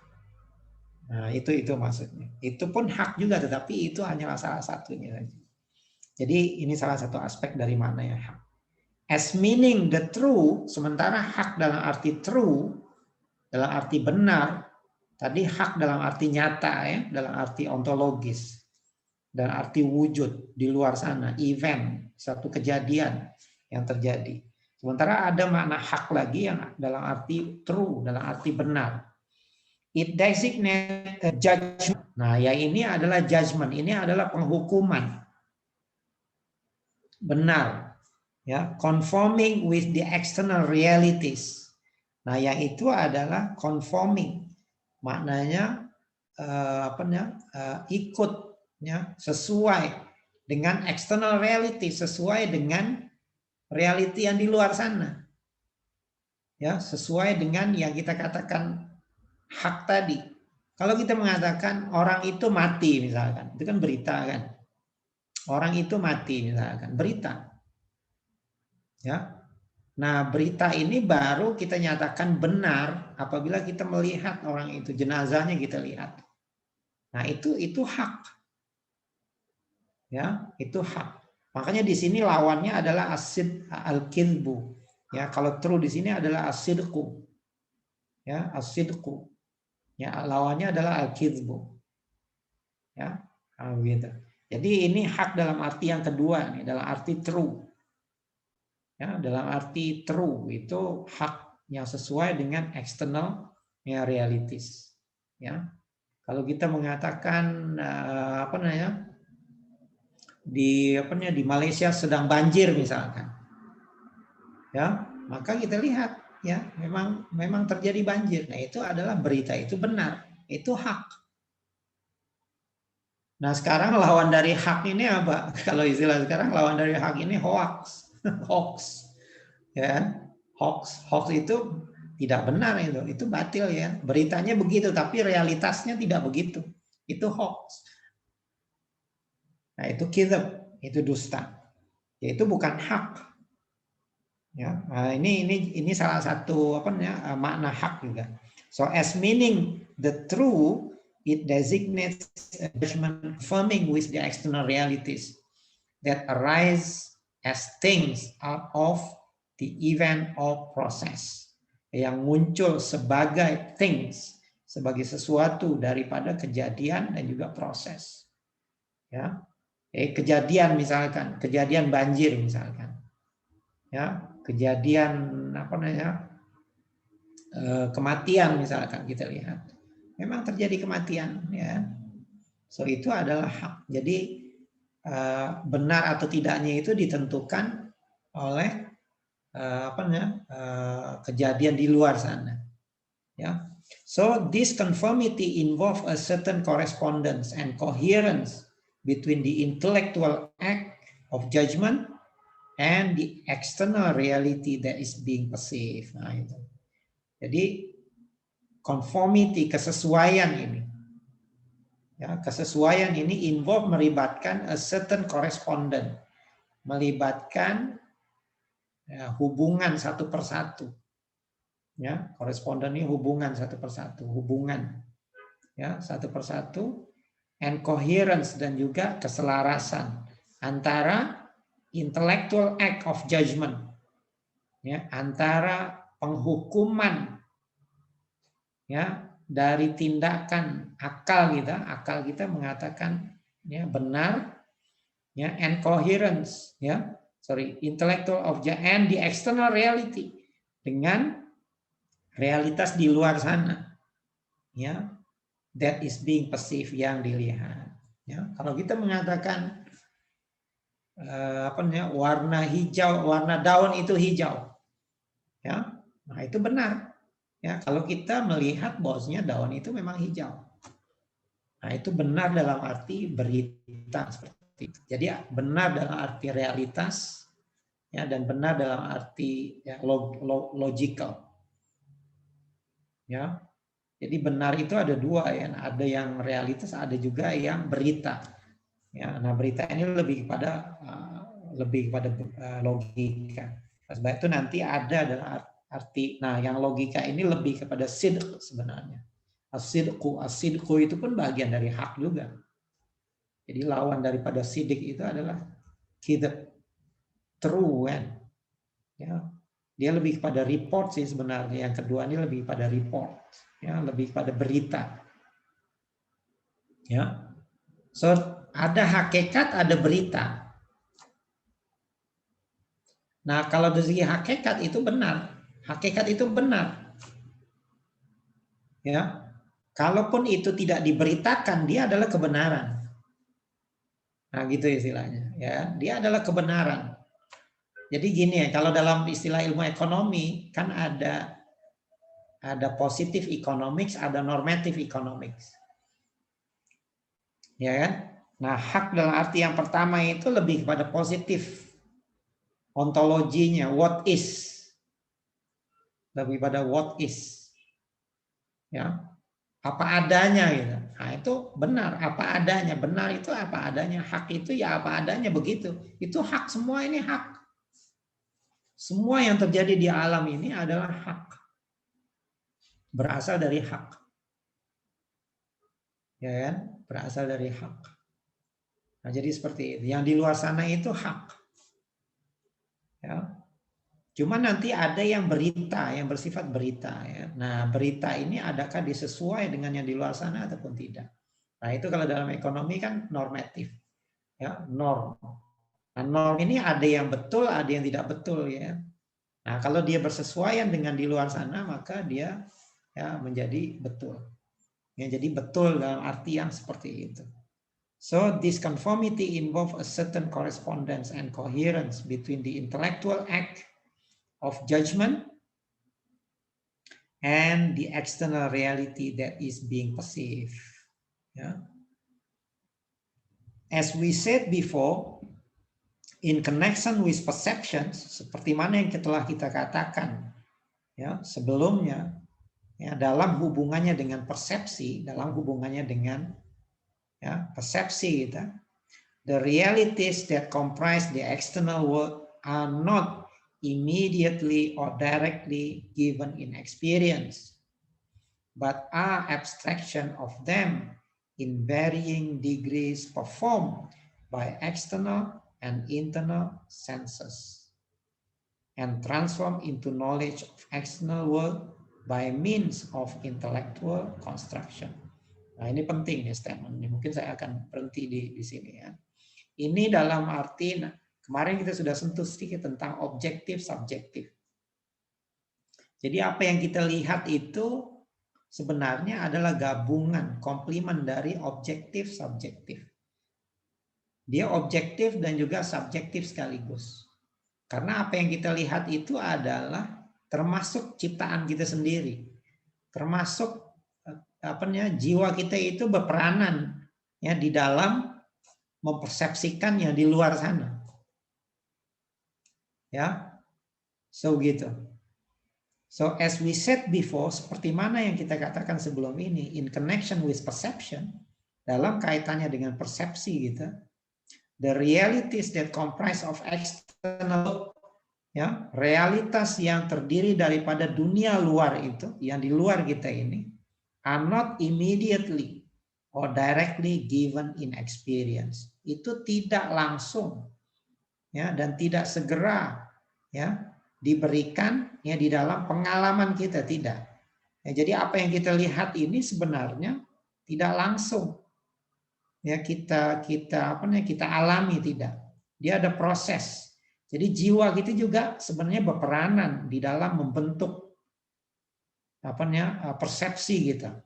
Nah, itu maksudnya. Itu pun hak juga, tetapi itu hanyalah salah satunya saja. Jadi ini salah satu aspek dari makna yang hak. as meaning the true, sementara hak dalam arti true, dalam arti benar, tadi hak dalam arti nyata ya, dalam arti ontologis, dalam arti wujud di luar sana, event, satu kejadian yang terjadi. Sementara ada makna hak lagi yang dalam arti true, dalam arti benar. It designates a judgment. Nah, yang ini adalah judgment, ini adalah penghukuman. Benar. Ya, conforming with the external realities. Nah, yang itu adalah conforming. Maknanya ikut ya, sesuai dengan external reality, sesuai dengan reality yang di luar sana. Ya, sesuai dengan yang kita katakan hak tadi. Kalau kita mengatakan orang itu mati misalkan, itu kan berita kan. Orang itu mati misalkan, berita. Ya. Nah, berita ini baru kita nyatakan benar apabila kita melihat orang itu, jenazahnya kita lihat. Nah, itu hak. Ya, itu hak. Makanya di sini lawannya adalah asid al-kidbu. Ya, kalau true di sini adalah asidku. Ya, asidku. Ya, lawannya adalah al-kidbu. Ya, gitu. Jadi ini hak dalam arti yang kedua nih, dalam arti true. Ya, dalam arti true itu hak yang sesuai dengan external ya, realities. Ya, kalau kita mengatakan di Malaysia sedang banjir misalkan, ya maka kita lihat ya memang terjadi banjir. Nah itu adalah berita itu benar, itu hak. Nah sekarang lawan dari hak ini apa? Kalau istilah sekarang lawan dari hak ini hoax, hoax. Ya, hoax itu tidak benar, itu batil ya. Beritanya begitu tapi realitasnya tidak begitu. Itu hoax. Nah, itu kizab, itu dusta. Ya, itu bukan hak. Ya, nah, ini salah satu makna hak juga. So as meaning the true, it designates a judgment confirming with the external realities that arise as things out of the event or process, yang muncul sebagai things, sebagai sesuatu daripada kejadian dan juga proses. Ya, kejadian misalkan, kejadian banjir misalkan, ya, kejadian kematian misalkan kita lihat, memang terjadi kematian, ya, so itu adalah hak. Jadi benar atau tidaknya itu ditentukan oleh kejadian di luar sana, ya. So this conformity involve a certain correspondence and coherence between the intellectual act of judgment and the external reality that is being perceived. Nah, itu. Jadi conformity, kesesuaian ini, ya, kesesuaian ini involve melibatkan a certain correspondence, melibatkan ya, hubungan satu persatu. Ya, koresponden ini hubungan satu persatu, hubungan ya satu persatu, and coherence dan juga keselarasan antara intellectual act of judgment, ya, antara penghukuman ya dari tindakan akal kita mengatakan ya benar, ya, and coherence ya intellectual of and the external reality, dengan realitas di luar sana, ya, that is being perceived, yang dilihat. Ya, kalau kita mengatakan warna hijau, warna daun itu hijau, ya, nah itu benar. Ya, kalau kita melihat bahwasanya daun itu memang hijau, nah itu benar dalam arti berita seperti itu. Jadi benar dalam arti realitas, ya, dan benar dalam arti ya, logical. Ya, jadi benar itu ada dua ya, ada yang realitas, ada juga yang berita. Ya, nah berita ini lebih kepada logika. Sebab itu nanti ada adalah arti. Nah, yang logika ini lebih kepada sidq sebenarnya. As-sidqu itu pun bagian dari hak juga. Jadi lawan daripada sidik itu adalah kidab, true kan. Ya, dia lebih pada report sih sebenarnya. Yang kedua ini lebih pada report, ya, lebih pada berita. Ya, so ada hakikat, ada berita. Nah, kalau dari segi hakikat itu benar, hakikat itu benar. Ya, kalaupun itu tidak diberitakan, dia adalah kebenaran. Nah, gitu istilahnya. Ya, dia adalah kebenaran. Jadi gini ya, kalau dalam istilah ilmu ekonomi kan ada positive economics, ada normative economics. Ya kan? Nah, hak dalam arti yang pertama itu lebih kepada positif. Ontologinya, what is. Lebih pada what is. Ya. Apa adanya gitu. Nah, itu benar, apa adanya. Benar itu apa adanya. Hak itu ya apa adanya begitu. Itu hak, semua ini hak. Semua yang terjadi di alam ini adalah hak. Berasal dari hak. Ya kan? Berasal dari hak. Nah, jadi seperti itu. Yang di luar sana itu hak. Ya. Cuma nanti ada yang berita, yang bersifat berita. Ya. Nah, berita ini adakah disesuai dengan yang di luar sana ataupun tidak? Nah, itu kalau dalam ekonomi kan normatif. Ya, norm. Nah, norm ini ada yang betul, ada yang tidak betul. Ya. Nah, kalau dia bersesuaian dengan di luar sana, maka dia ya menjadi betul. Ya, jadi betul dalam arti yang seperti itu. So this conformity involves a certain correspondence and coherence between the intellectual act of judgment and the external reality that is being perceived. Yeah. As we said before, in connection with perceptions, seperti mana yang telah kita katakan ya sebelumnya, ya, dalam hubungannya dengan persepsi, dalam hubungannya dengan ya persepsi kita, the realities that comprise the external world are not immediately or directly given in experience, but are abstraction of them in varying degrees performed by external and internal senses and transformed into knowledge of external world by means of intellectual construction. Nah, ini penting nih statement ini. Mungkin saya akan berhenti di sini ya. Ini dalam arti kemarin kita sudah sentuh sedikit tentang objektif subjektif. Jadi apa yang kita lihat itu sebenarnya adalah gabungan, komplimen dari objektif subjektif. Dia objektif dan juga subjektif sekaligus. Karena apa yang kita lihat itu adalah termasuk ciptaan kita sendiri. Termasuk jiwa kita itu berperanan ya di dalam mempersepsikan yang di luar sana. Ya. So gitu. So as we said before, seperti mana yang kita katakan sebelum ini, in connection with perception, dalam kaitannya dengan persepsi kita, the realities that comprise of external, ya, realitas yang terdiri daripada dunia luar itu, yang di luar kita ini, are not immediately or directly given in experience. Itu tidak langsung, ya, dan tidak segera, ya, diberikan ya di dalam pengalaman kita, tidak. Ya, jadi apa yang kita lihat ini sebenarnya tidak langsung ya kita alami, tidak. Dia ada proses. Jadi jiwa kita juga sebenarnya berperanan di dalam membentuk persepsi kita.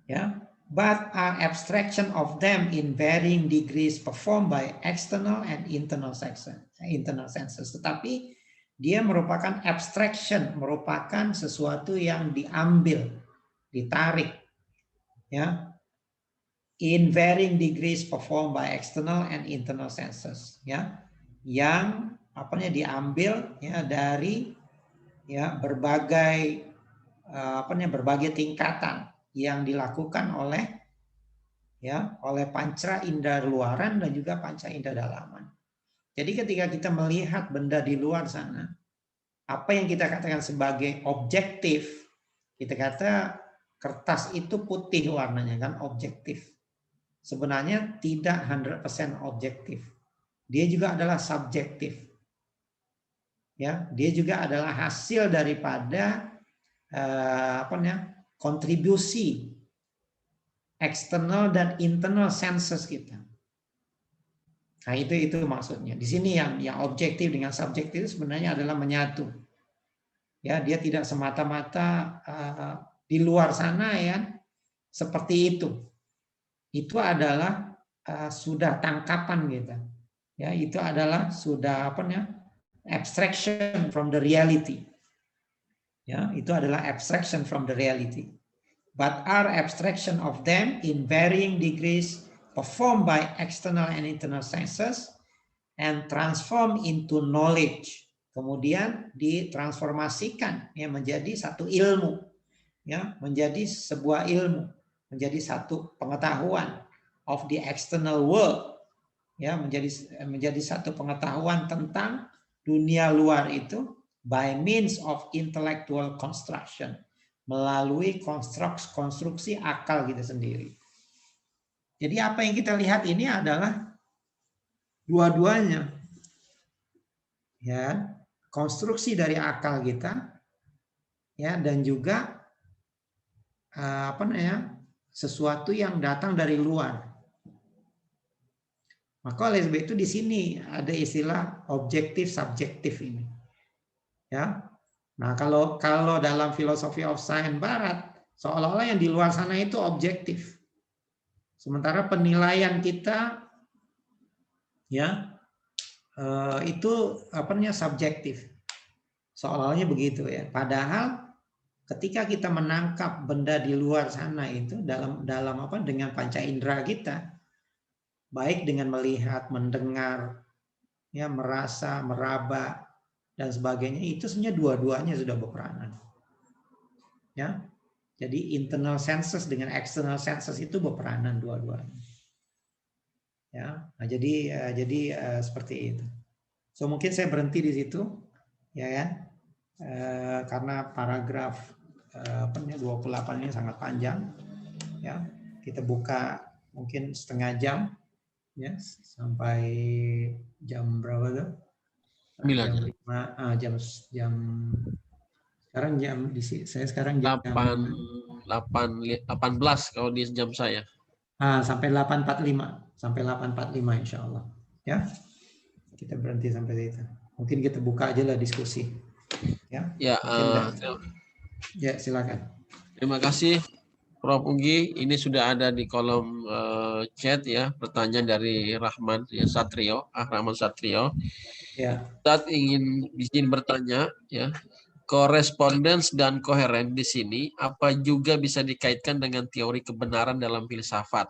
Ya, but are abstraction of them in varying degrees performed by external and internal senses. Tetapi dia merupakan abstraction, merupakan sesuatu yang diambil, ditarik, ya, in varying degrees performed by external and internal senses, ya, yang diambil ya dari ya berbagai berbagai tingkatan yang dilakukan oleh panca indera luaran dan juga panca indera dalaman. Jadi ketika kita melihat benda di luar sana, apa yang kita katakan sebagai objektif, kita kata kertas itu putih warnanya kan objektif. Sebenarnya tidak 100% objektif. Dia juga adalah subjektif. Ya, dia juga adalah hasil daripada kontribusi eksternal dan internal senses kita. Nah, itu maksudnya. Di sini yang objektif dengan subjektif itu sebenarnya adalah menyatu. Ya, dia tidak semata-mata di luar sana ya seperti itu. Itu adalah sudah tangkapan kita. Ya, itu adalah sudah abstraction from the reality. Ya, itu adalah abstraction from the reality. But are abstraction of them in varying degrees performed by external and internal senses and transform into knowledge. Kemudian ditransformasikan ya menjadi satu ilmu, ya menjadi sebuah ilmu, menjadi satu pengetahuan of the external world, ya menjadi satu pengetahuan tentang dunia luar itu by means of intellectual construction, melalui konstruksi akal kita sendiri. Jadi apa yang kita lihat ini adalah dua-duanya, ya konstruksi dari akal kita, ya dan juga sesuatu yang datang dari luar. Maka oleh sebab itu di sini ada istilah objektif subjektif ini. Ya. Nah, kalau dalam filosofi of science barat, seolah-olah yang di luar sana itu objektif. Sementara penilaian kita ya itu subjektif. Seolah-olahnya begitu ya. Padahal ketika kita menangkap benda di luar sana itu dalam dengan panca indera kita, baik dengan melihat, mendengar, ya merasa, meraba dan sebagainya, itu sebenarnya dua-duanya sudah berperanan. Ya. Jadi internal senses dengan external senses itu berperanan dua-duanya. Ya. Nah, jadi seperti itu. So mungkin saya berhenti di situ ya kan. Karena paragraf 28 ini sangat panjang. Ya. Kita buka mungkin setengah jam. Ya, sampai jam berapa tuh? Jam 5, jam sekarang saya sekarang jam 18 kalau di jam saya. Sampai 8.45 insya Allah. Ya, kita berhenti sampai itu. Mungkin kita buka aja lah diskusi. Ya, ya silakan. Terima kasih Prof. Ugi, ini sudah ada di kolom chat ya, pertanyaan dari Rahman ya, Satrio, Rahman Satrio. Ya. Saat izin bertanya ya, korespondens dan koheren di sini apa juga bisa dikaitkan dengan teori kebenaran dalam filsafat?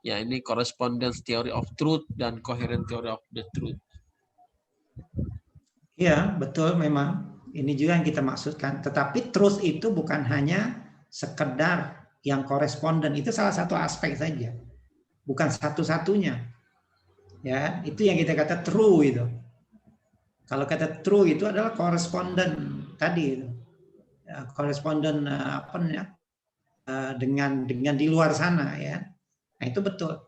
Ya, ini correspondence theory of truth dan coherent theory of the truth. Iya, betul memang. Ini juga yang kita maksudkan. Tetapi truth itu bukan hanya sekedar yang koresponden, itu salah satu aspek saja, bukan satu-satunya. Ya, itu yang kita kata true itu. Kalau kata true itu adalah koresponden tadi itu, ya, koresponden dengan di luar sana ya. Nah itu betul.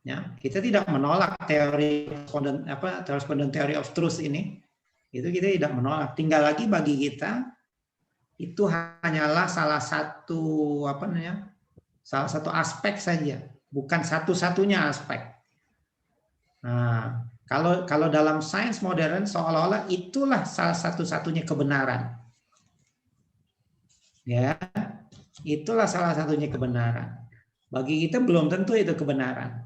Ya, kita tidak menolak teori koresponden theory of truth ini. Itu kita tidak menolak. Tinggal lagi bagi kita itu hanyalah salah satu aspek saja, bukan satu-satunya aspek. Nah, kalau dalam sains modern seolah-olah itulah salah satu-satunya kebenaran. Ya, itulah salah satunya kebenaran. Bagi kita belum tentu itu kebenaran.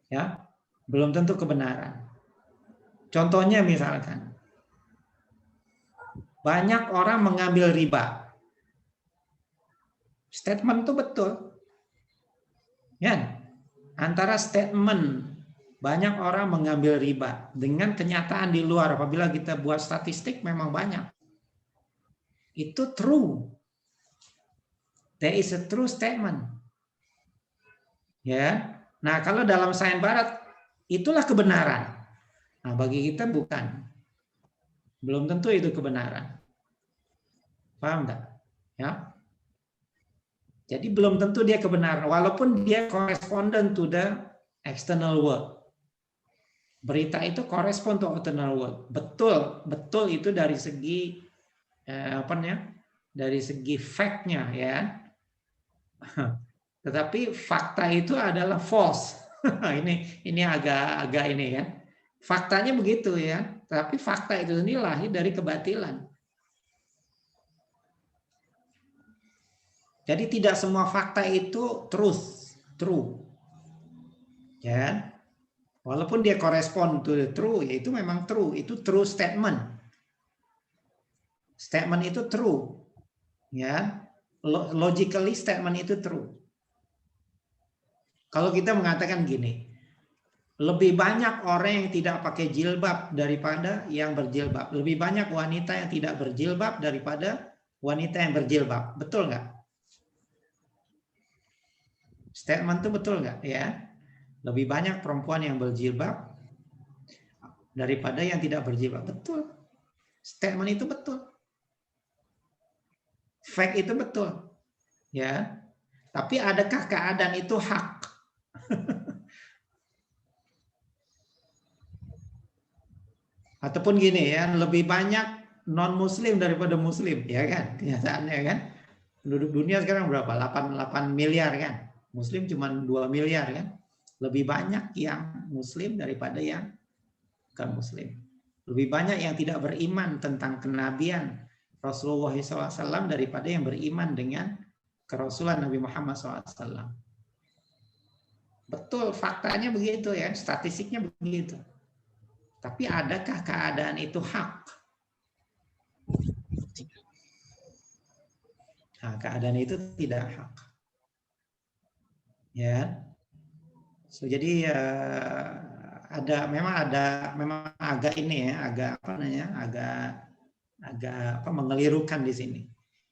Ya, belum tentu kebenaran. Contohnya misalkan banyak orang mengambil riba. Statement itu betul. Ya, antara statement banyak orang mengambil riba dengan kenyataan di luar, apabila kita buat statistik memang banyak. Itu true. There is a true statement. Ya. Nah, kalau dalam sains barat itulah kebenaran. Nah, bagi kita bukan. Belum tentu itu kebenaran. Paham nggak? Ya. Jadi belum tentu dia kebenaran, walaupun dia correspondent to the external world. Berita itu correspond to external world. Betul itu dari segi dari segi fact-nya ya. Tetapi fakta itu adalah false. ini agak ini ya. Faktanya begitu ya. Tapi fakta itu sendiri lahir dari kebatilan. Jadi tidak semua fakta itu true. Ya. Walaupun dia correspond to the true, ya itu memang true. Itu true statement. Statement itu true. Ya. Logically statement itu true. Kalau kita mengatakan gini, lebih banyak orang yang tidak pakai jilbab daripada yang berjilbab. Lebih banyak wanita yang tidak berjilbab daripada wanita yang berjilbab. Betul nggak? Statement itu betul nggak? Ya. Lebih banyak perempuan yang berjilbab daripada yang tidak berjilbab. Betul. Statement itu betul. Fact itu betul. Ya. Tapi adakah keadaan itu hak? Ataupun gini ya, lebih banyak non-muslim daripada muslim, ya kan? Kenyataannya kan. Penduduk dunia sekarang berapa? 8 miliar kan. Muslim cuma 2 miliar kan. Lebih banyak yang muslim daripada yang bukan muslim. Lebih banyak yang tidak beriman tentang kenabian Rasulullah SAW daripada yang beriman dengan kerasulan Nabi Muhammad SAW. Betul, faktanya begitu ya, statistiknya begitu. Tapi adakah keadaan itu hak? Nah, keadaan itu tidak hak. Ya. So, jadi memang agak ini ya, agak mengelirukan di sini.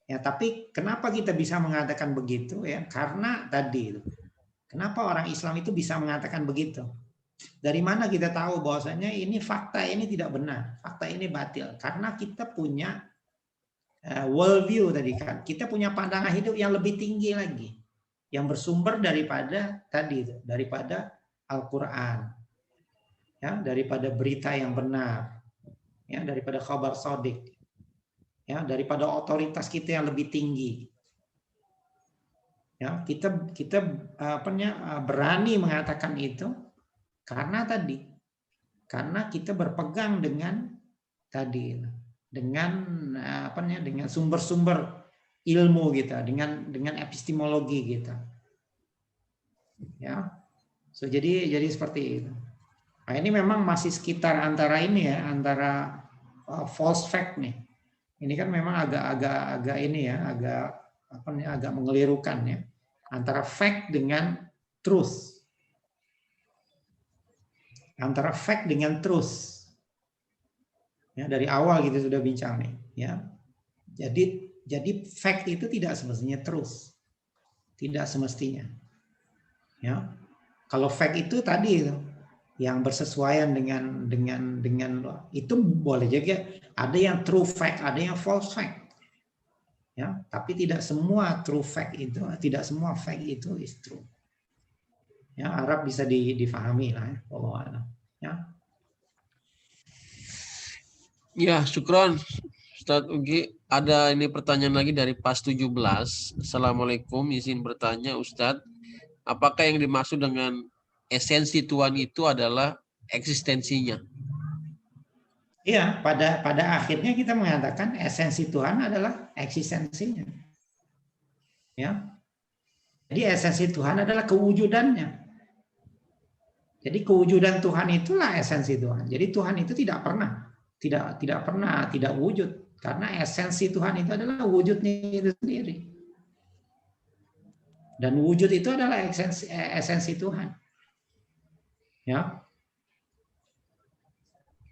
Ya, tapi kenapa kita bisa mengatakan begitu ya? Karena tadi kenapa orang Islam itu bisa mengatakan begitu? Dari mana kita tahu bahwasanya ini fakta ini tidak benar, fakta ini batil? Karena kita punya world view tadi kan, kita punya pandangan hidup yang lebih tinggi lagi, yang bersumber daripada Al-Quran, ya, daripada berita yang benar, ya, daripada khabar shadiq, ya, daripada otoritas kita yang lebih tinggi. Ya, kita berani mengatakan itu. Karena kita berpegang dengan dengan sumber-sumber ilmu kita, dengan epistemologi kita. Ya. So jadi seperti itu. Nah, ini memang masih sekitar antara ini ya, antara false fact nih. Ini kan memang agak ini ya, agak mengelirukan ya, antara fact dengan truth. Antara fact dengan truth. Ya, dari awal kita sudah bincang nih, ya. Jadi fact itu tidak semestinya truth. Tidak semestinya. Ya. Kalau fact itu tadi yang bersesuaian dengan itu boleh juga ada yang true fact, ada yang false fact. Ya, tapi tidak semua true fact itu, tidak semua fact itu is true. Ya, Arab bisa difahami lah ya, Allah a'lam. Ya. Ya, syukron Ustadz Ugi. Ada ini pertanyaan lagi dari PAS 17. Assalamualaikum, izin bertanya Ustadz, apakah yang dimaksud dengan esensi Tuhan itu adalah eksistensinya? Iya, pada akhirnya kita mengatakan esensi Tuhan adalah eksistensinya. Ya. Jadi esensi Tuhan adalah kewujudannya. Jadi kewujudan Tuhan itulah esensi Tuhan. Jadi Tuhan itu tidak pernah tidak wujud, karena esensi Tuhan itu adalah wujudnya itu sendiri. Dan wujud itu adalah esensi Tuhan. Ya.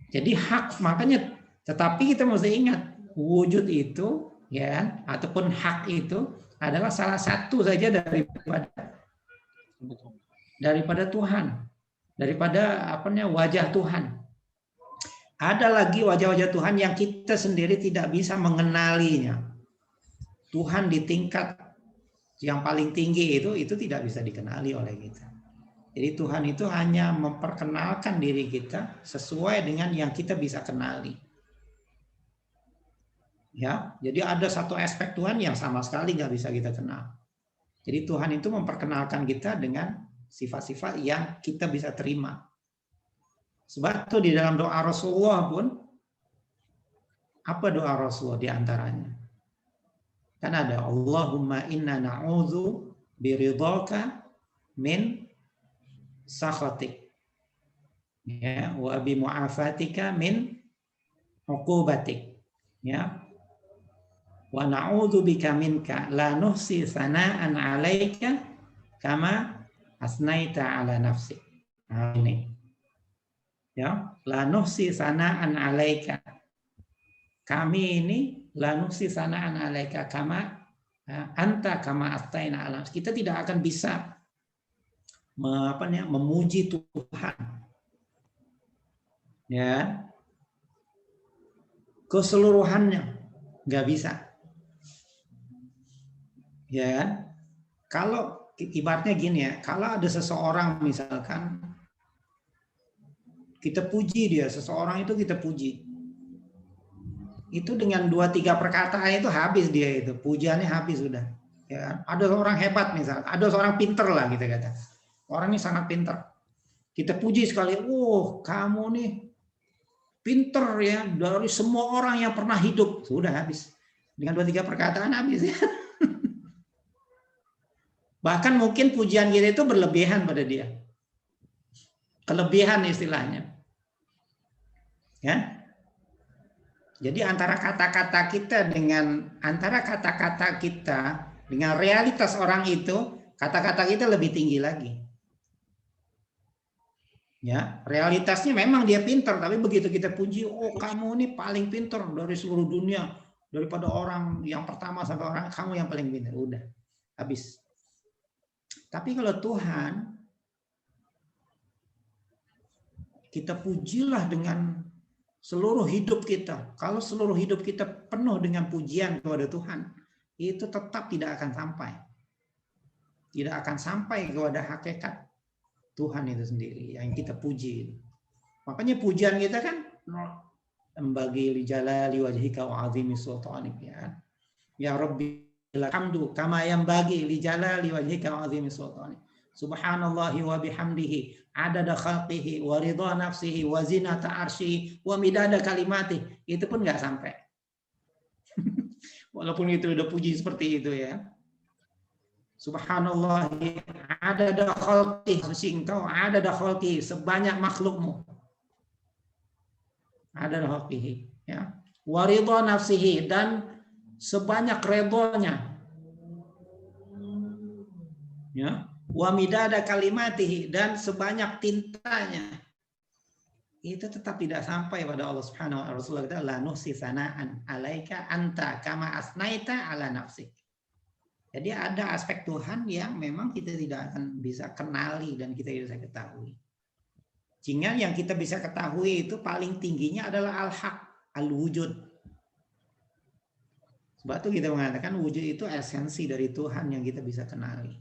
Jadi hak, makanya tetapi kita mesti ingat wujud itu ya, ataupun hak itu adalah salah satu saja daripada Tuhan. Daripada wajah Tuhan. Ada lagi wajah-wajah Tuhan yang kita sendiri tidak bisa mengenalinya. Tuhan di tingkat yang paling tinggi itu tidak bisa dikenali oleh kita. Jadi Tuhan itu hanya memperkenalkan diri kita sesuai dengan yang kita bisa kenali. Ya, jadi ada satu aspek Tuhan yang sama sekali nggak bisa kita kenal. Jadi Tuhan itu memperkenalkan kita dengan sifat-sifat yang kita bisa terima. Sebab itu di dalam doa Rasulullah pun, apa doa Rasulullah di antaranya? Kan ada Allahumma inna na'udzu biridhaka min sakhatik. Ya, wa bi mu'afatika min uqubatik. Ya. Wa na'udzu bika minka la nuhsi sana'an 'alaika kama asnaita 'ala nafsik. Nah, ini. Ya, la nuhsi sana'an 'alaika. Kami ini la nuhsi sana'an 'alaika kama anta kama astaina 'ala. Kita tidak akan bisa memuji Tuhan. Ya. Keseluruhannya nggak bisa. Ya, kalau ibaratnya gini ya, kalau ada seseorang misalkan kita puji dia, seseorang itu kita puji, itu dengan 2-3 perkataan itu habis dia itu, pujiannya habis sudah. Ya, ada orang hebat misalkan, ada seorang pinter lah kita kata, orang ini sangat pinter, kita puji sekali, kamu nih pinter ya dari semua orang yang pernah hidup, sudah habis, dengan 2-3 perkataan habis ya. Bahkan mungkin pujian kita itu berlebihan pada dia. Kelebihan istilahnya. Ya. Jadi antara kata-kata kita dengan realitas orang itu, kata-kata kita lebih tinggi lagi. Ya, realitasnya memang dia pintar, tapi begitu kita puji, kamu ini paling pintar dari seluruh dunia, daripada orang yang pertama sampai orang, kamu yang paling pintar, udah habis. Tapi kalau Tuhan, kita pujilah dengan seluruh hidup kita. Kalau seluruh hidup kita penuh dengan pujian kepada Tuhan, itu tetap tidak akan sampai. Tidak akan sampai kepada hakikat Tuhan itu sendiri yang kita puji. Makanya pujian kita kan bagi li jalali wajhika wa azimi sultanik ya. Ya Rabbi alhamdu kama yanbaghi li jalali wajhika wa azimi sultanik. Subhanallahi wa bihamdihi adada khalqihi wa ridha nafsihi wa zinata arsyihi wa midada kalimatihi. Itu pun enggak sampai. Walaupun itu udah puji seperti itu ya. Subhanallahi adada khalqihi, suci engkau adada khalqihi, sebanyak makhlukmu. Adada khalqihi ya. Wa ridha nafsihi, dan sebanyak redhonya. Ya. Wa midada kalimatihi, dan sebanyak tintanya. Itu tetap tidak sampai pada Allah Subhanahu wa taala. Rasulullah kata la nuhsi sana'an alaika anta kama asnaita ala nafsik. Jadi ada aspek Tuhan yang memang kita tidak akan bisa kenali dan kita tidak bisa ketahui. Sehingga yang kita bisa ketahui itu paling tingginya adalah al-haq, al-wujud. Sebab itu kita mengatakan wujud itu esensi dari Tuhan yang kita bisa kenali.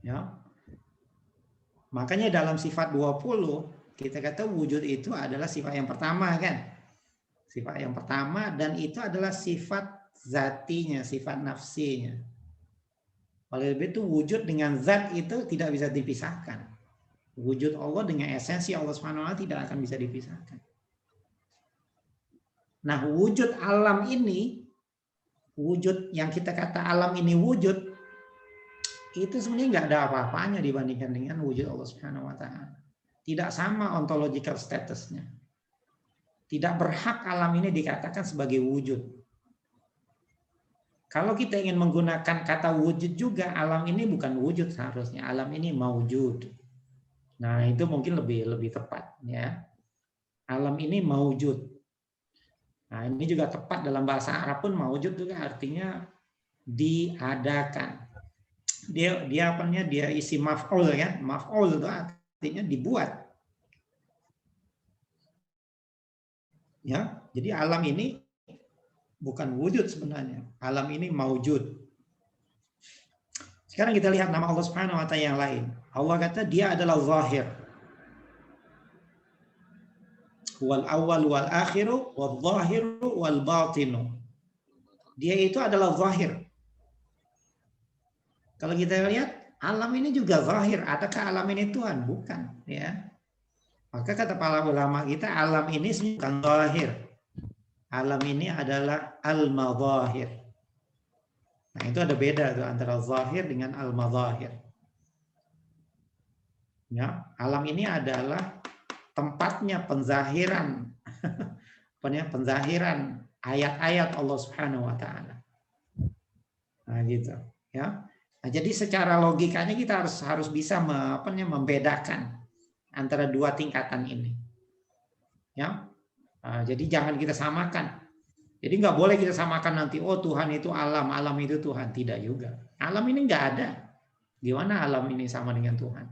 Ya. Makanya dalam sifat 20 kita kata wujud itu adalah sifat yang pertama kan. Sifat yang pertama, dan itu adalah sifat zatinya, sifat nafsinya. Oleh sebab itu wujud dengan zat itu tidak bisa dipisahkan. Wujud Allah dengan esensi Allah Subhanahu wa taala tidak akan bisa dipisahkan. Nah, wujud alam ini, wujud yang kita kata alam ini wujud, itu sebenarnya nggak ada apa-apanya dibandingkan dengan wujud Allah Subhanahu wa taala. Tidak sama ontological statusnya. Tidak berhak alam ini dikatakan sebagai wujud. Kalau kita ingin menggunakan kata wujud juga, alam ini bukan wujud seharusnya. Alam ini maujud. Nah, itu mungkin lebih tepat ya. Alam ini maujud. Nah, ini juga tepat dalam bahasa Arab pun maujud juga artinya diadakan. Dia isi maf'ul ya. Maf'ul itu artinya dibuat. Ya, jadi alam ini bukan wujud sebenarnya. Alam ini maujud. Sekarang kita lihat nama Allah Subhanahu wa taala yang lain. Allah kata dia adalah zahir. Wal awwal wal akhiru wal zahiru wal batinu. Dia itu adalah zahir. Kalau kita lihat alam ini juga zahir. Adakah alam ini Tuhan? Bukan, ya. Maka kata para ulama kita, alam ini bukan zahir. Alam ini adalah al-madhahir. Nah, itu ada beda tuh antara zahir dengan al-madhahir. Ya, alam ini adalah tempatnya penzahiran penzahiran ayat-ayat Allah Subhanahu wa taala. Nah, gitu, ya. Nah, jadi secara logikanya kita harus bisa membedakan antara dua tingkatan ini. Ya. Nah, jadi jangan kita samakan. Jadi nggak boleh kita samakan nanti, oh Tuhan itu alam, alam itu Tuhan. Tidak juga. Alam ini nggak ada. Gimana alam ini sama dengan Tuhan?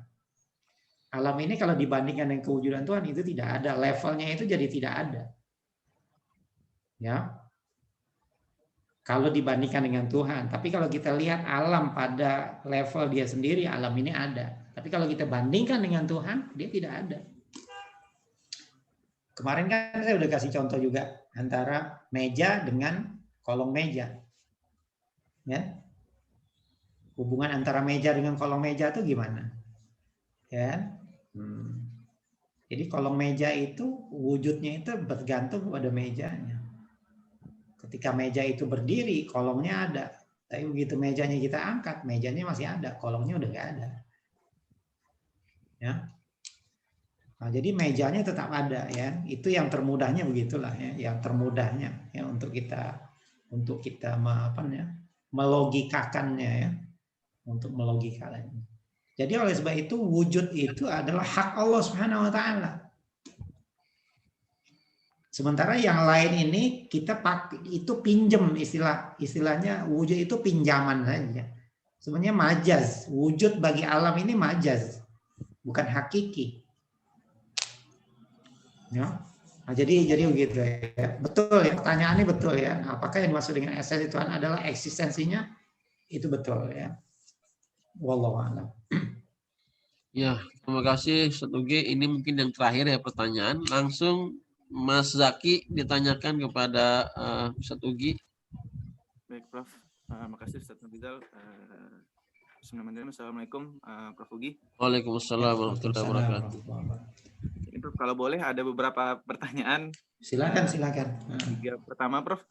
Alam ini kalau dibandingkan dengan kewujudan Tuhan itu tidak ada. Levelnya itu jadi tidak ada. Ya. Kalau dibandingkan dengan Tuhan. Tapi kalau kita lihat alam pada level dia sendiri, alam ini ada. Tapi kalau kita bandingkan dengan Tuhan, dia tidak ada. Kemarin kan saya udah kasih contoh juga antara meja dengan kolong meja. Ya. Hubungan antara meja dengan kolong meja itu gimana? Ya. Jadi kolong meja itu wujudnya itu bergantung pada mejanya. Ketika meja itu berdiri, kolongnya ada. Tapi begitu mejanya kita angkat, mejanya masih ada, kolongnya udah nggak ada. Ya. Nah, jadi mejanya tetap ada, ya. Itu yang termudahnya begitulah, ya. Yang termudahnya ya untuk kita melogikakannya, ya. Untuk melogikakannya. Jadi oleh sebab itu wujud itu adalah hak Allah Subhanahu wa taala. Sementara yang lain ini kita pakai itu pinjem, istilahnya wujud itu pinjaman saja. Sebenarnya majaz, wujud bagi alam ini majaz, bukan hakiki. Ya. Nah, jadi begitu, ya. Betul ya, pertanyaannya betul ya. Apakah yang dimaksud dengan esensi Tuhan adalah eksistensinya? Itu betul ya. Wallahu a'lam. Ya, terima kasih Ustaz Ugi. Ini mungkin yang terakhir ya pertanyaan. Langsung Mas Zaki ditanyakan kepada Ustaz Ugi. Baik, Prof. Makasih Ustaz Nabizal. Bismillahirrahmanirrahim. Assalamualaikum, Prof. Ugi. Waalaikumsalam warahmatullahi wabarakatuh. Ini Prof, kalau boleh ada beberapa pertanyaan. Silakan. Tiga. Pertama, Prof.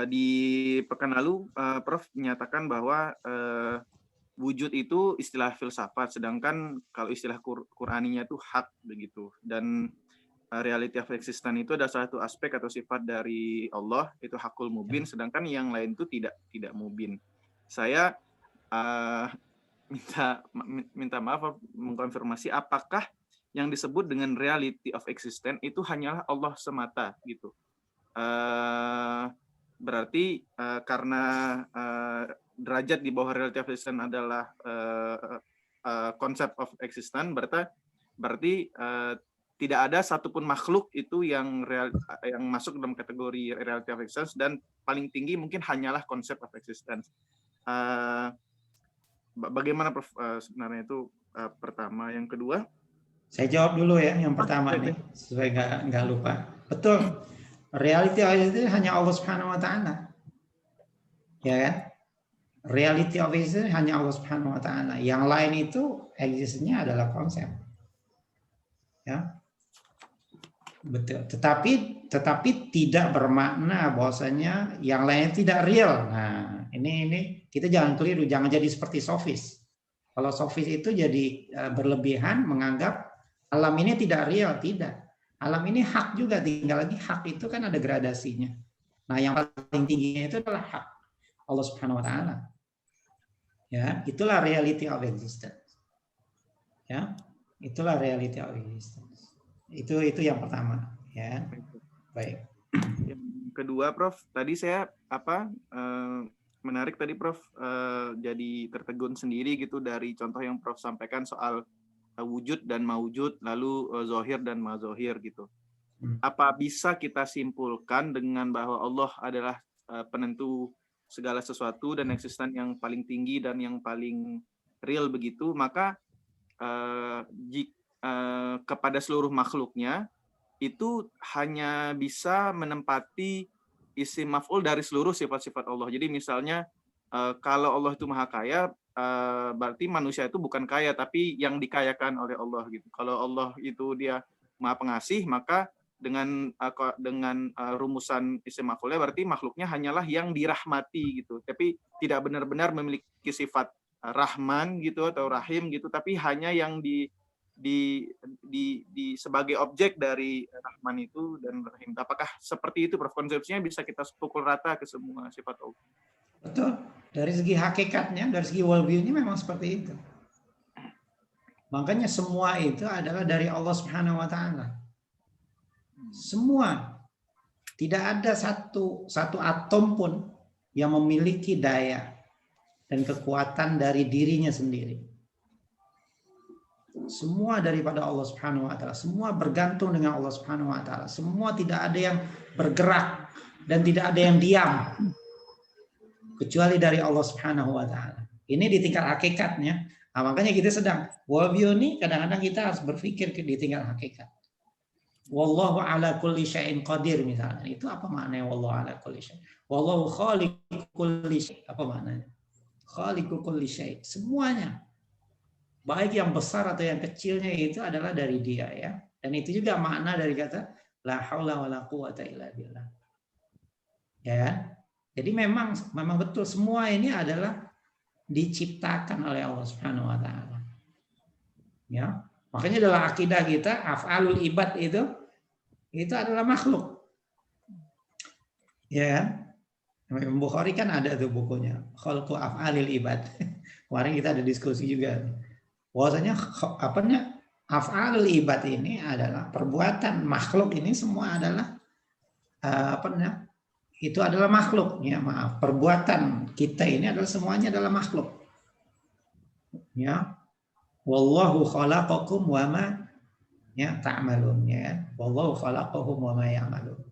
Di pekan lalu, Prof menyatakan bahwa wujud itu istilah filsafat, sedangkan kalau istilah Qur'aninya itu hak begitu. Dan reality of existence itu adalah satu aspek atau sifat dari Allah, itu hakul mubin, sedangkan yang lain itu tidak mubin. Saya minta maaf mengkonfirmasi apakah yang disebut dengan reality of existence itu hanyalah Allah semata gitu. Berarti karena derajat di bawah reality of existence adalah konsep of existence, berarti tidak ada satupun makhluk itu yang masuk dalam kategori reality of existence, dan paling tinggi mungkin hanyalah konsep of existence. Bagaimana Prof sebenarnya itu pertama. Yang kedua, saya jawab dulu ya yang pertama nih supaya nggak lupa. Betul. Reality itu hanya Allah Subhanahu wa taala. Ya kan? Reality of existence hanya Allah Subhanahu wa taala. Yang lain itu existence-nya adalah konsep. Ya. Betul. Tetapi tidak bermakna bahwasanya yang lain tidak real. Nah, ini kita jangan keliru, jangan jadi seperti sofis. Kalau sofis itu jadi berlebihan menganggap alam ini tidak real, tidak. Alam ini hak juga, tinggal lagi hak itu kan ada gradasinya. Nah, yang paling tingginya itu adalah hak Allah Subhanahu wa taala. Ya, itulah reality of existence. Ya, itulah reality of existence. Itu yang pertama, ya. Baik. Yang kedua, Prof, tadi saya menarik tadi Prof jadi tertegun sendiri gitu dari contoh yang Prof sampaikan soal wujud dan maujud, lalu zohir dan mazohir gitu. Apa bisa kita simpulkan dengan bahwa Allah adalah penentu segala sesuatu dan eksisten yang paling tinggi dan yang paling real begitu, maka kepada seluruh makhluknya itu hanya bisa menempati isim maf'ul dari seluruh sifat-sifat Allah. Jadi misalnya kalau Allah itu maha kaya, berarti manusia itu bukan kaya tapi yang dikayakan oleh Allah gitu. Kalau Allah itu dia maha pengasih, maka dengan rumusan isim maf'ulnya berarti makhluknya hanyalah yang dirahmati gitu. Tapi tidak benar-benar memiliki sifat Rahman gitu atau Rahim gitu, tapi hanya yang sebagai objek dari Rahman itu dan Rahim. Apakah seperti itu, Prof? Konsepsinya bisa kita pukul rata ke semua sifat Allah? Betul. Dari segi hakikatnya, dari segi worldview-nya memang seperti itu. Makanya semua itu adalah dari Allah Subhanahu wa taala. Semua. Tidak ada satu atom pun yang memiliki daya dan kekuatan dari dirinya sendiri. Semua daripada Allah Subhanahu wa taala. Semua bergantung dengan Allah Subhanahu wa taala. Semua tidak ada yang bergerak dan tidak ada yang diam kecuali dari Allah Subhanahu wa taala. Ini di tingkat hakikatnya. Nah, makanya kita sedang worldview ini kadang-kadang kita harus berpikir di tingkat hakikat. Wallahu ala kulli syai'in qadir misalnya. Itu apa maknanya wallahu ala kulli syai'? Wallahu khaliqu kulli syai'. Apa maknanya? Khaliqu kulli syai'. Semuanya. Baik yang besar atau yang kecilnya itu adalah dari Dia ya. Dan itu juga makna dari kata la haula wala quwata illa billah. Ya. Jadi memang betul semua ini adalah diciptakan oleh Allah Subhanahu wa taala. Ya. Makanya dalam akidah kita af'alul ibad itu adalah makhluk. Ya. Imam Bukhari kan ada tuh bukunya Khalqu Af'alil Ibad. Kemarin kita ada diskusi juga. Bahwasanya af'alul ibad ini adalah perbuatan makhluk ini semua adalah itu adalah makhluk ya, perbuatan kita ini adalah semuanya adalah makhluk. Ya. Wallahu khalaqakum wa ma ya ta'malun ya. Wallahu khalaqahum wa ma ya'malun.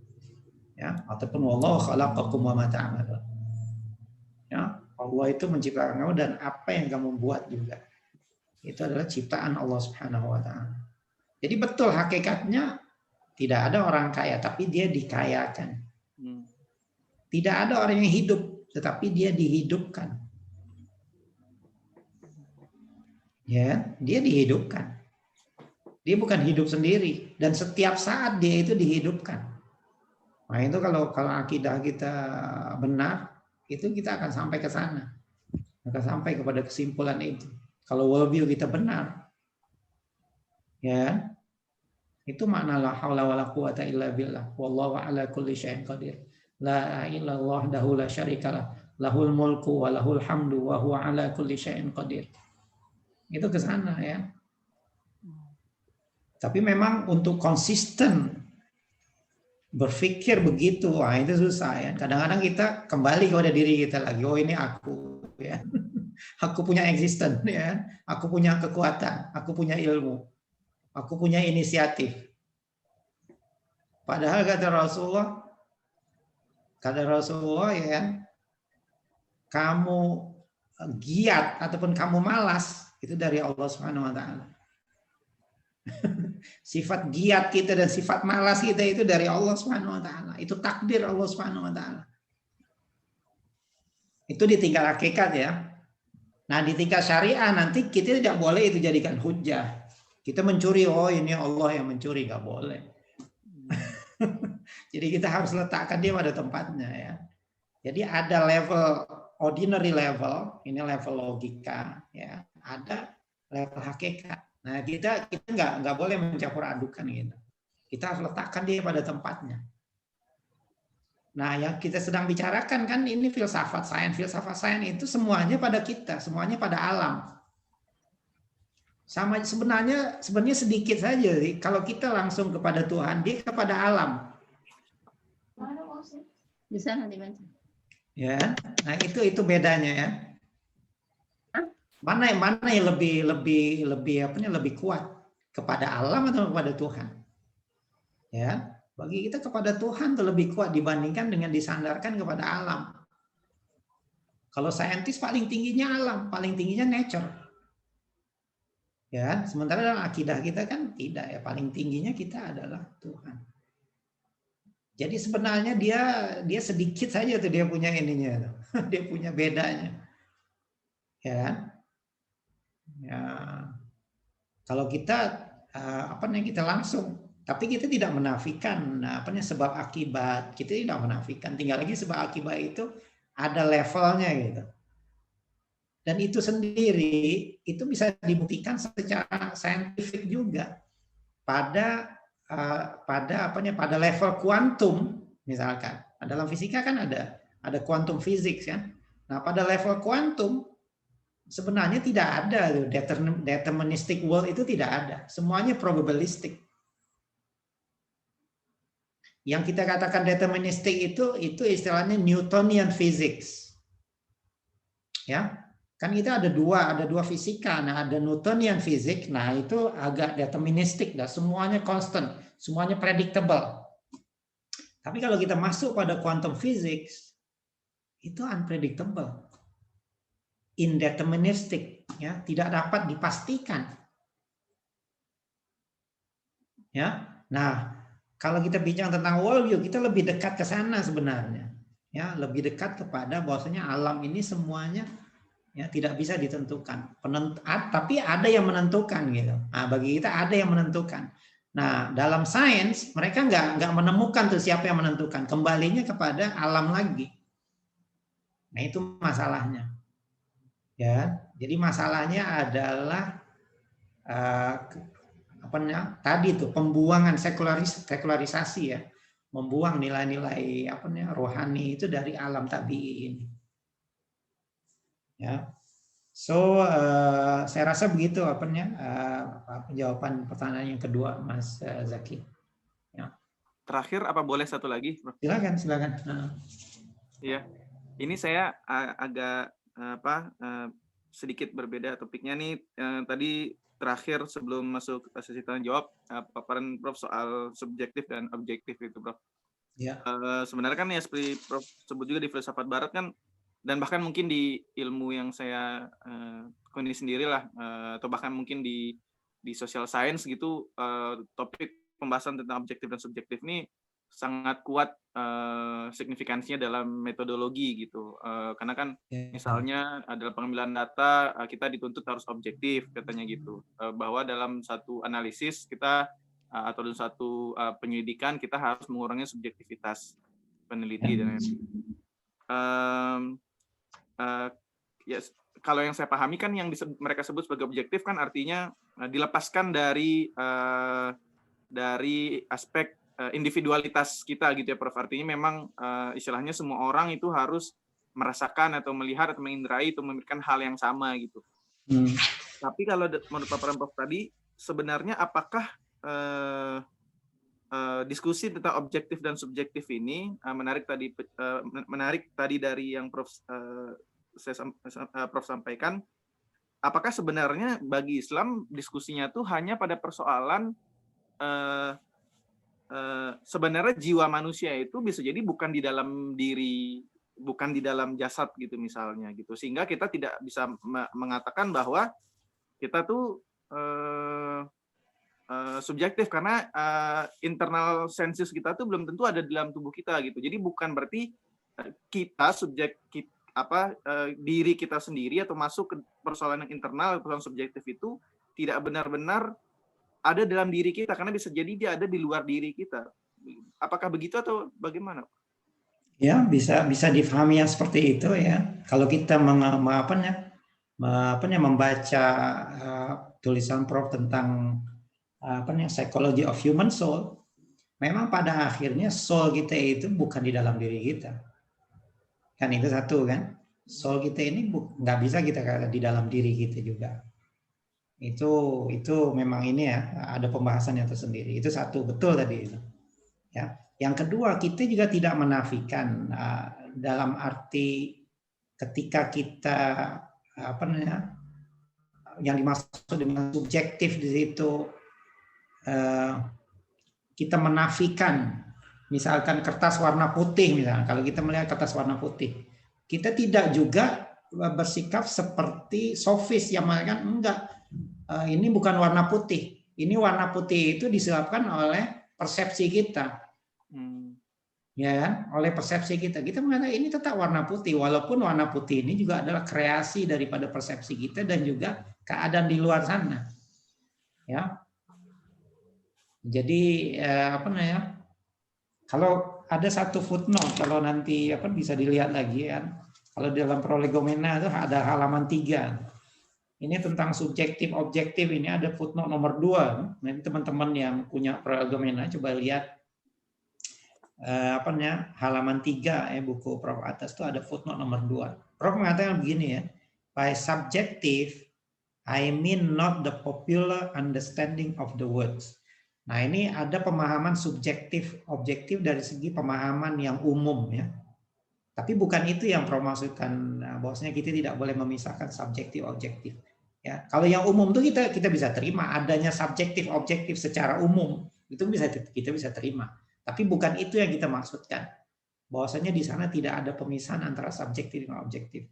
Ya, ataupun wallahu khalaqakum wa ma ta'malun. Ya, Allah itu menciptakan kamu dan apa yang kamu buat juga. Itu adalah ciptaan Allah Subhanahu wa taala. Jadi betul hakikatnya tidak ada orang kaya tapi dia dikayakan. Tidak ada orang yang hidup tetapi dia dihidupkan. Ya, dia dihidupkan. Dia bukan hidup sendiri dan setiap saat dia itu dihidupkan. Nah, itu kalau akidah kita benar, itu kita akan sampai ke sana. Akan sampai kepada kesimpulan itu. Kalau worldview kita benar, ya, itu makna la haula wala quwata illa billah. Wallahu ala kulli syai'in qadir. La ilaha illallah wahdahu la syarikalah. Lahul mulku wa lahul hamdu wa huwa ala kulli syai'in qadir. Itu ke sana ya. Tapi memang untuk konsisten berpikir begitu, wah itu susah ya. Kadang-kadang kita kembali kepada diri kita lagi. Oh ini aku ya. Aku punya eksisten ya. Aku punya kekuatan, aku punya ilmu. Aku punya inisiatif. Padahal kata Rasulullah ya, kamu giat ataupun kamu malas itu dari Allah Subhanahu wa taala. Sifat giat kita dan sifat malas kita itu dari Allah Subhanahu wa taala. Itu takdir Allah Subhanahu wa taala. Itu di tingkat hakikat ya. Nah, di tingkat syariah nanti kita tidak boleh itu jadikan hujjah. Kita mencuri, oh ini Allah yang mencuri, nggak boleh. Jadi kita harus letakkan dia pada tempatnya ya. Jadi ada level ordinary level, ini level logika ya. Ada level hakikat. Nah, kita nggak boleh mencampur adukan gitu. Kita harus letakkan dia pada tempatnya. Nah, yang kita sedang bicarakan kan ini filsafat sains. Filsafat sains itu semuanya pada kita, semuanya pada alam. Sama sebenarnya sedikit saja sih. Kalau kita langsung kepada Tuhan, dia kepada alam. Bisa nanti baca. Ya, nah itu bedanya ya. Mana yang lebih kuat, kepada alam atau kepada Tuhan? Ya, bagi kita kepada Tuhan itu lebih kuat dibandingkan dengan disandarkan kepada alam. Kalau saintis paling tingginya alam, paling tingginya nature. Ya, sementara dalam akidah kita kan tidak ya, paling tingginya kita adalah Tuhan. Jadi sebenarnya dia sedikit saja tuh dia punya ininya, dia punya bedanya. Ya. Ya. Kalau kita kita langsung, tapi kita tidak menafikan sebab akibat, kita tidak menafikan. Tinggal lagi sebab akibat itu ada levelnya gitu. Dan itu sendiri itu bisa dibuktikan secara saintifik juga pada level kuantum misalkan. Dalam fisika kan ada quantum physics kan. Nah, pada level kuantum sebenarnya tidak ada deterministic world, itu tidak ada. Semuanya probabilistic. Yang kita katakan deterministic itu istilahnya Newtonian physics. Ya. Kan kita ada dua fisika. Nah, ada Newtonian physics, nah itu agak deterministik, semuanya constant, semuanya predictable. Tapi kalau kita masuk pada quantum physics, itu unpredictable, indeterministic, ya, tidak dapat dipastikan. Ya. Nah, kalau kita bicara tentang worldview, kita lebih dekat ke sana sebenarnya. Ya, lebih dekat kepada bahwasanya alam ini semuanya ya tidak bisa ditentukan. Tapi ada yang menentukan gitu. Nah, bagi kita ada yang menentukan. Nah, dalam sains mereka nggak menemukan tuh siapa yang menentukan. Kembalinya kepada alam lagi. Nah, itu masalahnya. Ya, jadi masalahnya adalah tadi tuh pembuangan sekularisasi ya, membuang nilai-nilai rohani itu dari alam tabii ini. Ya, so saya rasa begitu jawaban pertanyaan yang kedua, Mas Zaki. Ya. Terakhir, apa boleh satu lagi, Prof? Silakan. Iya, ini saya agak sedikit berbeda topiknya nih. Tadi terakhir sebelum masuk sesi tanya jawab, paparan Prof soal subjektif dan objektif itu, Prof. Ya. Sebenarnya kan ya seperti Prof sebut juga di filsafat Barat kan, dan bahkan mungkin di ilmu yang saya kuni sendiri lah, atau bahkan mungkin di social science gitu, topik pembahasan tentang objektif dan subjektif ini sangat kuat signifikansinya dalam metodologi gitu, karena kan misalnya dalam pengambilan data kita dituntut harus objektif katanya gitu, bahwa dalam satu analisis kita atau dalam satu penyelidikan kita harus mengurangi subjektivitas peneliti dan lain-lain. Yes, kalau yang saya pahami kan yang mereka sebut sebagai objektif kan artinya dilepaskan dari aspek individualitas kita gitu ya, Prof. Artinya memang istilahnya semua orang itu harus merasakan atau melihat atau mengindrai atau memikirkan hal yang sama gitu. Tapi kalau menurut paparan Prof tadi, sebenarnya apakah diskusi tentang objektif dan subjektif ini menarik tadi dari yang Prof sampaikan, apakah sebenarnya bagi Islam diskusinya tuh hanya pada persoalan sebenarnya jiwa manusia itu bisa jadi bukan di dalam diri, bukan di dalam jasad gitu misalnya gitu, sehingga kita tidak bisa mengatakan bahwa kita tuh subjektif karena internal sensus kita tuh belum tentu ada di dalam tubuh kita gitu. Jadi bukan berarti kita diri kita sendiri atau masuk ke persoalan yang internal, persoalan subjektif itu tidak benar-benar ada dalam diri kita, karena bisa jadi dia ada di luar diri kita. Apakah begitu atau bagaimana? Ya, bisa difahami yang seperti itu ya. Kalau kita membaca tulisan Prof tentang psychology of human soul, memang pada akhirnya soul kita itu bukan di dalam diri kita. Kan itu satu kan. Soul kita ini nggak bisa kita kata di dalam diri kita juga. Itu memang ini ya, ada pembahasan yang tersendiri. Itu satu, betul tadi itu. Ya. Yang kedua, kita juga tidak menafikan dalam arti ketika kita yang dimaksud dengan subjektif di situ, kita menafikan misalkan kertas warna putih misalnya. Kalau kita melihat kertas warna putih, kita tidak juga bersikap seperti sofis yang mengatakan enggak, ini bukan warna putih. Ini warna putih itu disebabkan oleh persepsi kita. Ya kan? Oleh persepsi kita. Kita mengatakan ini tetap warna putih, walaupun warna putih ini juga adalah kreasi daripada persepsi kita dan juga keadaan di luar sana. Ya. Jadi apa namanya? Kalau ada satu footnote, kalau nanti apa bisa dilihat lagi kan. Kalau dalam prolegomena itu ada halaman 3. Ini tentang subjektif objektif, ini ada footnote nomor 2. Nanti teman-teman yang punya prolegomena coba lihat apa namanya? Halaman 3 buku Prof atas itu ada footnote nomor 2. Prof mengatakan begini ya. By subjective I mean not the popular understanding of the words. Nah, ini ada pemahaman subjektif objektif dari segi pemahaman yang umum ya. Tapi bukan itu yang Prof maksudkan, bahwasanya kita tidak boleh memisahkan subjektif objektif. Ya, kalau yang umum itu kita bisa terima adanya subjektif objektif secara umum, itu kita bisa terima. Tapi bukan itu yang kita maksudkan. Bahwasanya di sana tidak ada pemisahan antara subjektif dan objektif.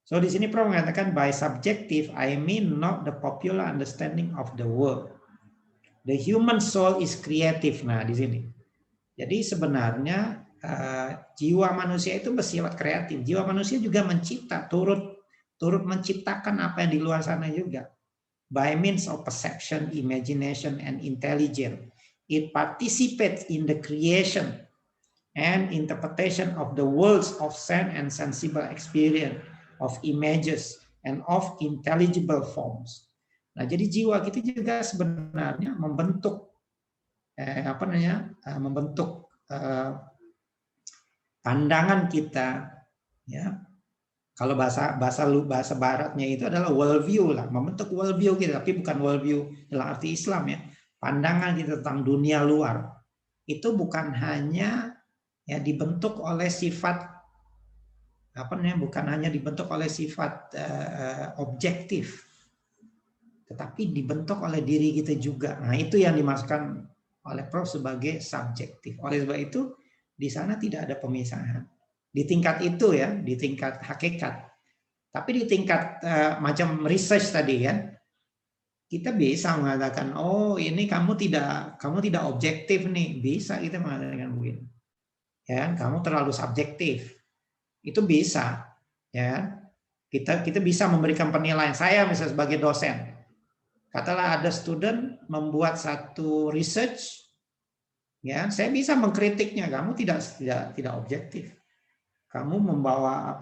So di sini Prof mengatakan by subjective I mean not the popular understanding of the world. The human soul is creative. Nah, di sini. Jadi sebenarnya jiwa manusia itu bersifat kreatif. Jiwa manusia juga mencipta, turut menciptakan apa yang di luar sana juga. By means of perception, imagination, and intelligence, it participates in the creation and interpretation of the worlds of sense and sensible experience, of images, and of intelligible forms. Nah, jadi jiwa kita juga sebenarnya membentuk membentuk pandangan kita, ya. Kalau bahasa baratnya itu adalah worldview lah, membentuk worldview kita, tapi bukan worldview dalam arti Islam ya. Pandangan kita tentang dunia luar itu bukan hanya ya dibentuk oleh sifat bukan hanya dibentuk oleh sifat objektif, tetapi dibentuk oleh diri kita juga. Nah, itu yang dimasukkan oleh Prof sebagai subjektif. Oleh sebab itu di sana tidak ada pemisahan. Di tingkat itu ya, di tingkat hakikat. Tapi di tingkat macam research tadi ya, kita bisa mengatakan, oh ini kamu tidak objektif nih, bisa kita mengatakan begini. Ya, kamu terlalu subjektif. Itu bisa, ya. Kita bisa memberikan penilaian. Saya misalnya sebagai dosen, katakanlah ada student membuat satu research, ya, saya bisa mengkritiknya. Kamu tidak objektif. Kamu membawa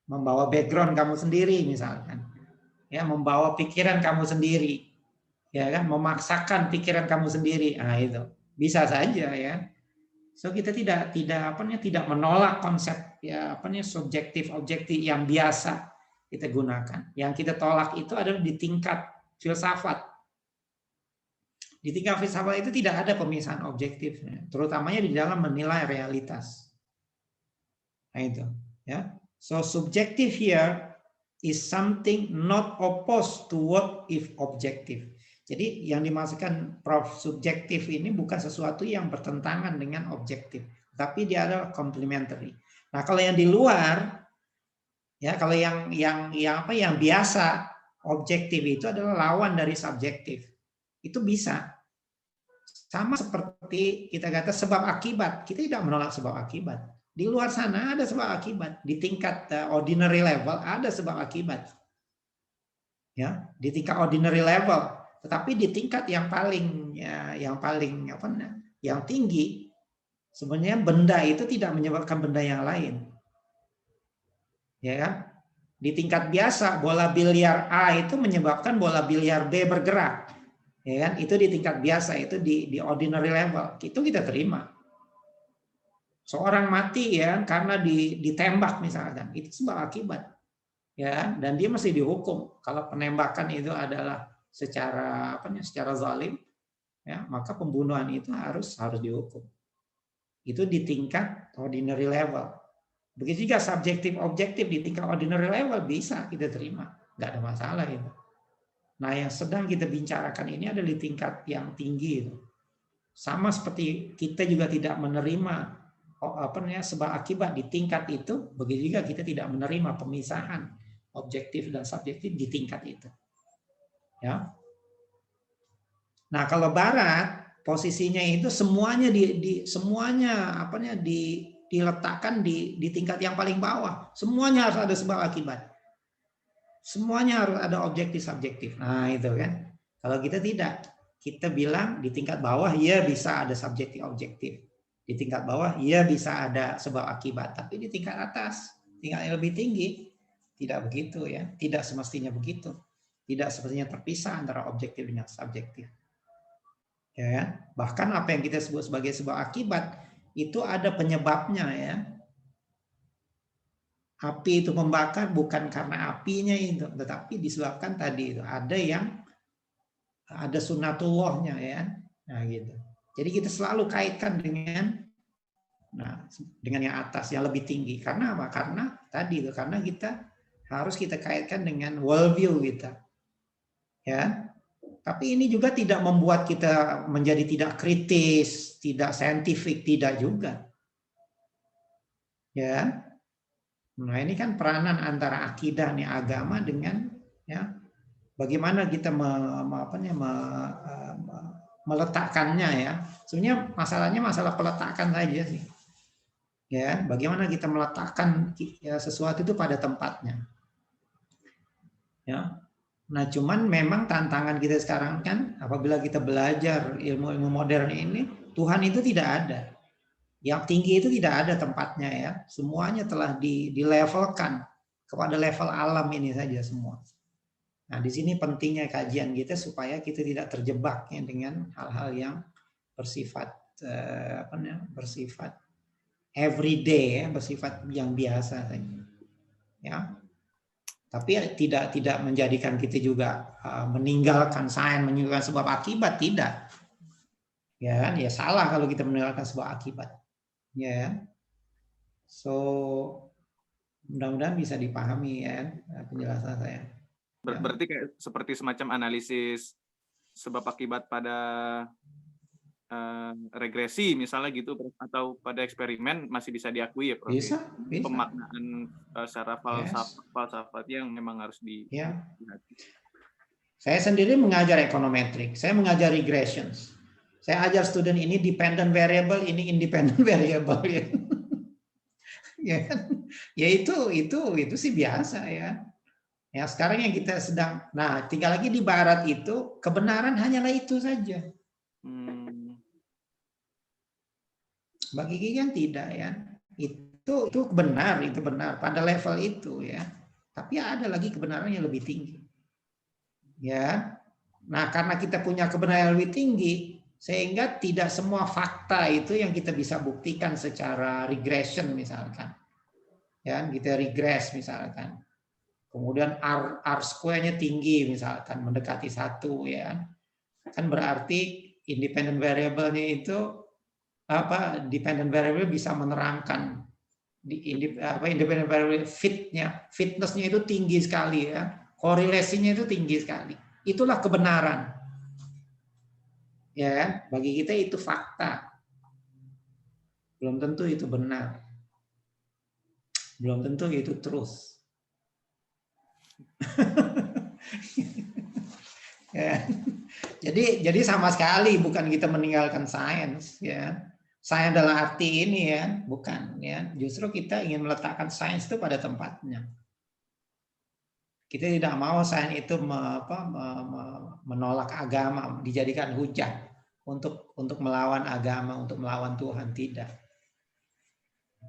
membawa background kamu sendiri misalkan, ya, membawa pikiran kamu sendiri, ya kan, memaksakan pikiran kamu sendiri. Nah, itu bisa saja ya. So kita tidak menolak konsep ya subjektif objektif yang biasa kita gunakan. Yang kita tolak itu adalah di tingkat filsafat. Di tingkat filsafat itu tidak ada pemisahan objektif, terutamanya di dalam menilai realitas. Nah itu, ya. So subjective here is something not opposed to what if objective. Jadi yang dimaksudkan Prof subjektif ini bukan sesuatu yang bertentangan dengan objektif, tapi dia adalah complementary. Nah, kalau yang di luar, ya kalau yang biasa objektif itu adalah lawan dari subjektif. Itu bisa. Sama seperti kita kata sebab akibat. Kita tidak menolak sebab akibat. Di luar sana ada sebab akibat. Di tingkat ordinary level ada sebab akibat. Ya, di tingkat ordinary level. Tetapi di tingkat yang tinggi, sebenarnya benda itu tidak menyebabkan benda yang lain. Ya kan? Di tingkat biasa, bola biliar A itu menyebabkan bola biliar B bergerak. Ya kan? Itu di tingkat biasa, itu di ordinary level. Itu kita terima. Seorang mati ya karena ditembak misalkan, itu sebab akibat. Ya, dan dia mesti dihukum. Kalau penembakan itu adalah secara zalim, ya, maka pembunuhan itu harus dihukum. Itu di tingkat ordinary level. Begitu juga subjektif objektif di tingkat ordinary level bisa kita terima, nggak ada masalah itu. Nah, yang sedang kita bicarakan ini adalah di tingkat yang tinggi itu. Sama seperti kita juga tidak menerima sebab akibat di tingkat itu, begitu juga kita tidak menerima pemisahan objektif dan subjektif di tingkat itu. Ya. Nah, kalau Barat posisinya itu semuanya diletakkan di tingkat yang paling bawah. Semuanya harus ada sebab akibat. Semuanya harus ada objektif subjektif. Nah, itu kan. Kalau kita tidak, kita bilang di tingkat bawah ya bisa ada subjektif objektif. Di tingkat bawah ya bisa ada sebab akibat, tapi di tingkat atas, tingkat yang lebih tinggi tidak begitu ya. Tidak semestinya begitu. Tidak semestinya terpisah antara objektif dengan subjektif. Ya, bahkan apa yang kita sebut sebagai sebab akibat itu ada penyebabnya ya. Api itu membakar bukan karena apinya itu, tetapi disebabkan tadi itu ada sunatullahnya ya. Nah gitu. Jadi kita selalu kaitkan dengan yang atas, yang lebih tinggi. Karena apa? Karena tadi itu, karena harus kita kaitkan dengan worldview kita. Ya. Tapi ini juga tidak membuat kita menjadi tidak kritis, tidak saintifik, tidak juga. Ya. Nah, ini kan peranan antara akidah nih, agama dengan ya bagaimana kita meletakkannya ya. Sebenarnya masalahnya masalah peletakan saja sih. Ya, bagaimana kita meletakkan sesuatu itu pada tempatnya. Ya. Nah, cuman memang tantangan kita sekarang kan apabila kita belajar ilmu-ilmu modern ini, Tuhan itu tidak ada. Yang tinggi itu tidak ada tempatnya ya. Semuanya telah dilevelkan kepada level alam ini saja semua. Nah, di sini pentingnya kajian kita supaya kita tidak terjebak ya, dengan hal-hal yang bersifat bersifat everyday ya, bersifat yang biasa saja. Ya. Tapi tidak menjadikan kita juga meninggalkan sains, meninggalkan sebab akibat, tidak. Ya kan? Ya salah kalau kita meninggalkan sebab akibat. Ya. So mudah-mudahan bisa dipahami ya penjelasan saya. Berarti kayak seperti semacam analisis sebab akibat pada regresi misalnya gitu, atau pada eksperimen masih bisa diakui ya, Prof. Bisa. Pemaknaan secara falsafat yang memang harus ya. Saya sendiri mengajar econometric, saya mengajar regressions. Saya ajar student ini dependent variable, ini independent variable ya. Ya kan? Ya itu sih biasa ya. Ya sekarang yang kita sedang, nah tinggal lagi di Barat itu kebenaran hanyalah itu saja. Bagi kita kan tidak ya. Itu benar, itu benar pada level itu ya. Tapi ada lagi kebenaran yang lebih tinggi. Ya. Nah, karena kita punya kebenaran yang lebih tinggi, sehingga tidak semua fakta itu yang kita bisa buktikan secara regression misalkan. Ya, kita regress misalkan. Kemudian R square-nya tinggi misalkan, mendekati 1 ya. Kan berarti independent variable-nya itu dependent variable bisa menerangkan independent variable fitness-nya itu tinggi sekali ya, korelasinya itu tinggi sekali. Itulah kebenaran. Ya, bagi kita itu fakta. Belum tentu itu benar. Belum tentu itu truth. Ya. Jadi sama sekali bukan kita meninggalkan sains ya. Sains dalam arti ini ya, bukan ya. Justru kita ingin meletakkan sains itu pada tempatnya. Kita tidak mau sains itu menolak agama, dijadikan hujah untuk melawan agama, untuk melawan Tuhan, tidak.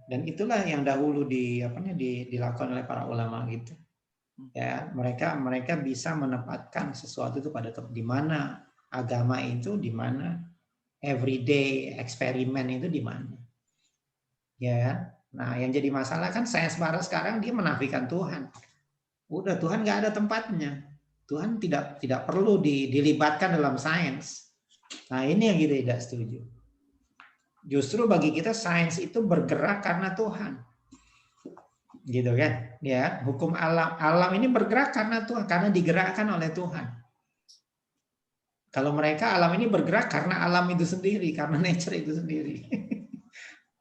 Dan itulah yang dahulu dilakukan oleh para ulama gitu. Ya, mereka bisa menempatkan sesuatu itu pada di mana agama itu, di mana everyday eksperimen itu di mana. Ya. Nah, yang jadi masalah kan sains barat sekarang dia menafikan Tuhan. Udah, Tuhan nggak ada tempatnya. Tuhan tidak perlu dilibatkan dalam sains. Nah, ini yang kita tidak setuju. Justru bagi kita sains itu bergerak karena Tuhan. Gitu kan? Ya, hukum alam ini bergerak karena Tuhan, karena digerakkan oleh Tuhan. Kalau mereka alam ini bergerak karena alam itu sendiri, karena nature itu sendiri.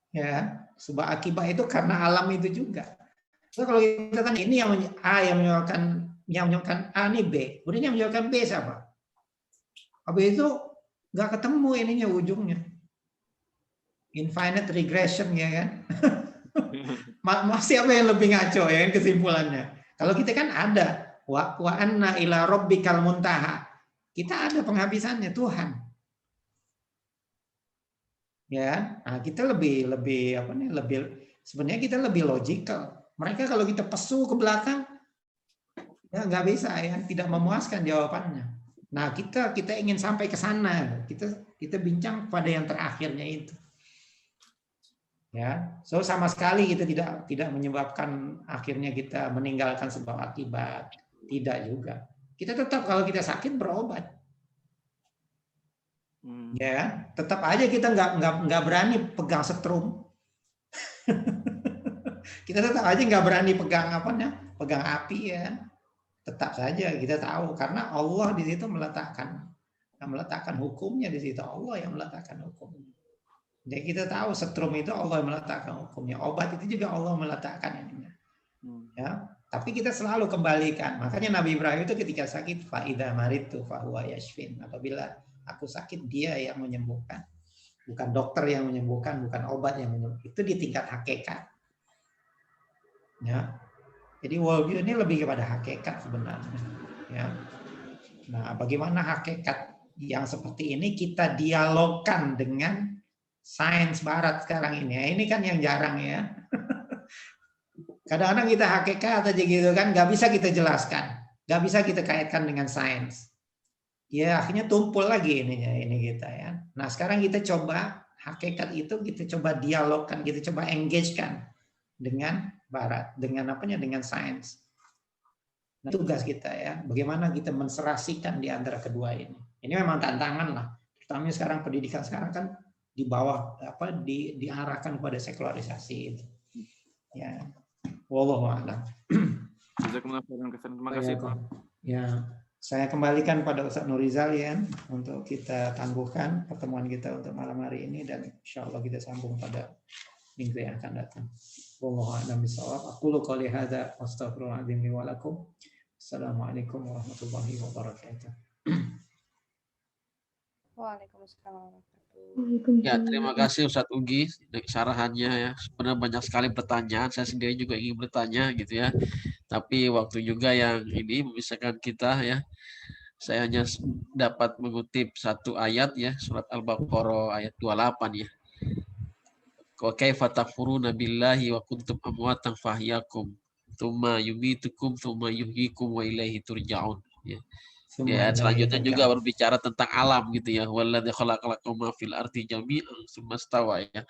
Ya, sebab akibat itu karena alam itu juga. So, kalau kita tanya ini yang A yang menyebabkan A ini B, kemudian yang menyebabkan B siapa? Habis itu nggak ketemu ininya ujungnya. Infinite regression ya kan? Masih apa yang lebih ngaco ya kan kesimpulannya? Kalau kita kan ada wa anna ila rabbikal muntaha. Kita ada penghabisannya Tuhan. Ya, nah kita lebih apa nih? Sebenarnya kita lebih logical. Mereka kalau kita pesu ke belakang ya nggak bisa ya, tidak memuaskan jawabannya. Nah, kita ingin sampai ke sana. Kita bincang pada yang terakhirnya itu. Ya, so sama sekali kita tidak menyebabkan akhirnya kita meninggalkan sebab akibat, tidak juga. Kita tetap kalau kita sakit berobat, ya, tetap aja kita nggak berani pegang setrum, kita tetap aja nggak berani pegang api ya, tetap saja kita tahu karena Allah di situ meletakkan hukumnya di situ, Allah yang meletakkan hukumnya. Jadi kita tahu setrum itu Allah meletakkan hukumnya. Obat itu juga Allah meletakkan ininya. Ya, tapi kita selalu kembalikan. Makanya Nabi Ibrahim itu ketika sakit, fa idza maritu fa huwa yashfin. Apabila aku sakit dia yang menyembuhkan. Bukan dokter yang menyembuhkan, bukan obat yang menyembuhkan. Itu di tingkat hakikat. Ya. Jadi worldview ini lebih kepada hakikat sebenarnya. Ya. Nah, bagaimana hakikat yang seperti ini kita dialogkan dengan sains barat sekarang ini. Ini kan yang jarang ya. Kadang-kadang kita hakikat aja gitu kan, nggak bisa kita jelaskan, nggak bisa kita kaitkan dengan sains. Ya akhirnya tumpul lagi ini kita ya. Nah sekarang kita coba hakikat itu kita coba dialogkan, kita coba engage-kan dengan barat, dengan dengan sains. Nah, tugas kita ya, bagaimana kita menserasikan di antara kedua ini. Ini memang tantangan lah. Terutama sekarang pendidikan sekarang kan di bawah diarahkan pada sekularisasi itu. Ya. Wallahu a'lam. Terima kasih, Pak. Ya, saya kembalikan pada Ustaz Nurizal ya untuk kita tangguhkan pertemuan kita untuk malam hari ini dan insyaallah kita sambung pada minggu yang akan datang. Wallahu a'lam bishawab. Aqulu qouli hadza astaghfirullahaladzim li wa lakum. Assalamualaikum warahmatullahi wabarakatuh. Waalaikumsalam. Ya, terima kasih Ustadz Ugi syarahannya ya. Sebenarnya banyak sekali pertanyaan. Saya sendiri juga ingin bertanya gitu ya. Tapi waktu juga yang ini memisahkan kita ya. Saya hanya dapat mengutip satu ayat ya, surat Al-Baqarah ayat 28 ya. Wa kaifa takfuruna billahi wa kuntum amwatan fahyakum tsumma yumitukum tsumma yuhyikum wa ilaihi turja'un ya. Ya, selanjutnya juga berbicara tentang alam gitu ya. Walladzi khalaqalakum ma fil ardi jami'an tsumma stawa ya.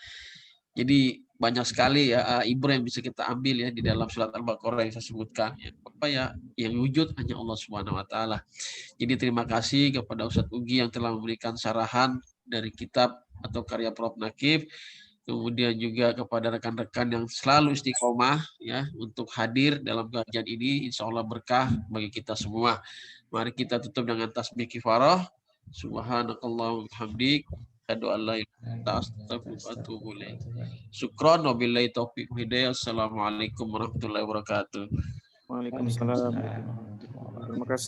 Jadi banyak sekali ya ibrah yang bisa kita ambil ya di dalam surat Al-Baqarah yang saya sebutkan ya. Apa ya yang wujud hanya Allah Subhanahu wa taala. Jadi terima kasih kepada Ustadz Ugi yang telah memberikan syarahan dari kitab atau karya Prof. Nakif. Kemudian juga kepada rekan-rekan yang selalu istiqomah ya untuk hadir dalam kajian ini, insya Allah berkah bagi kita semua. Mari kita tutup dengan tasbih kifarah. Subhanakallahumma hamdik, asyhadu an la ilaha illa anta astaghfiruka wa atubu ilaik. Syukran wa billahi taufiq hidayah. Assalamualaikum warahmatullahi wabarakatuh. Waalaikumsalam. Terima kasih.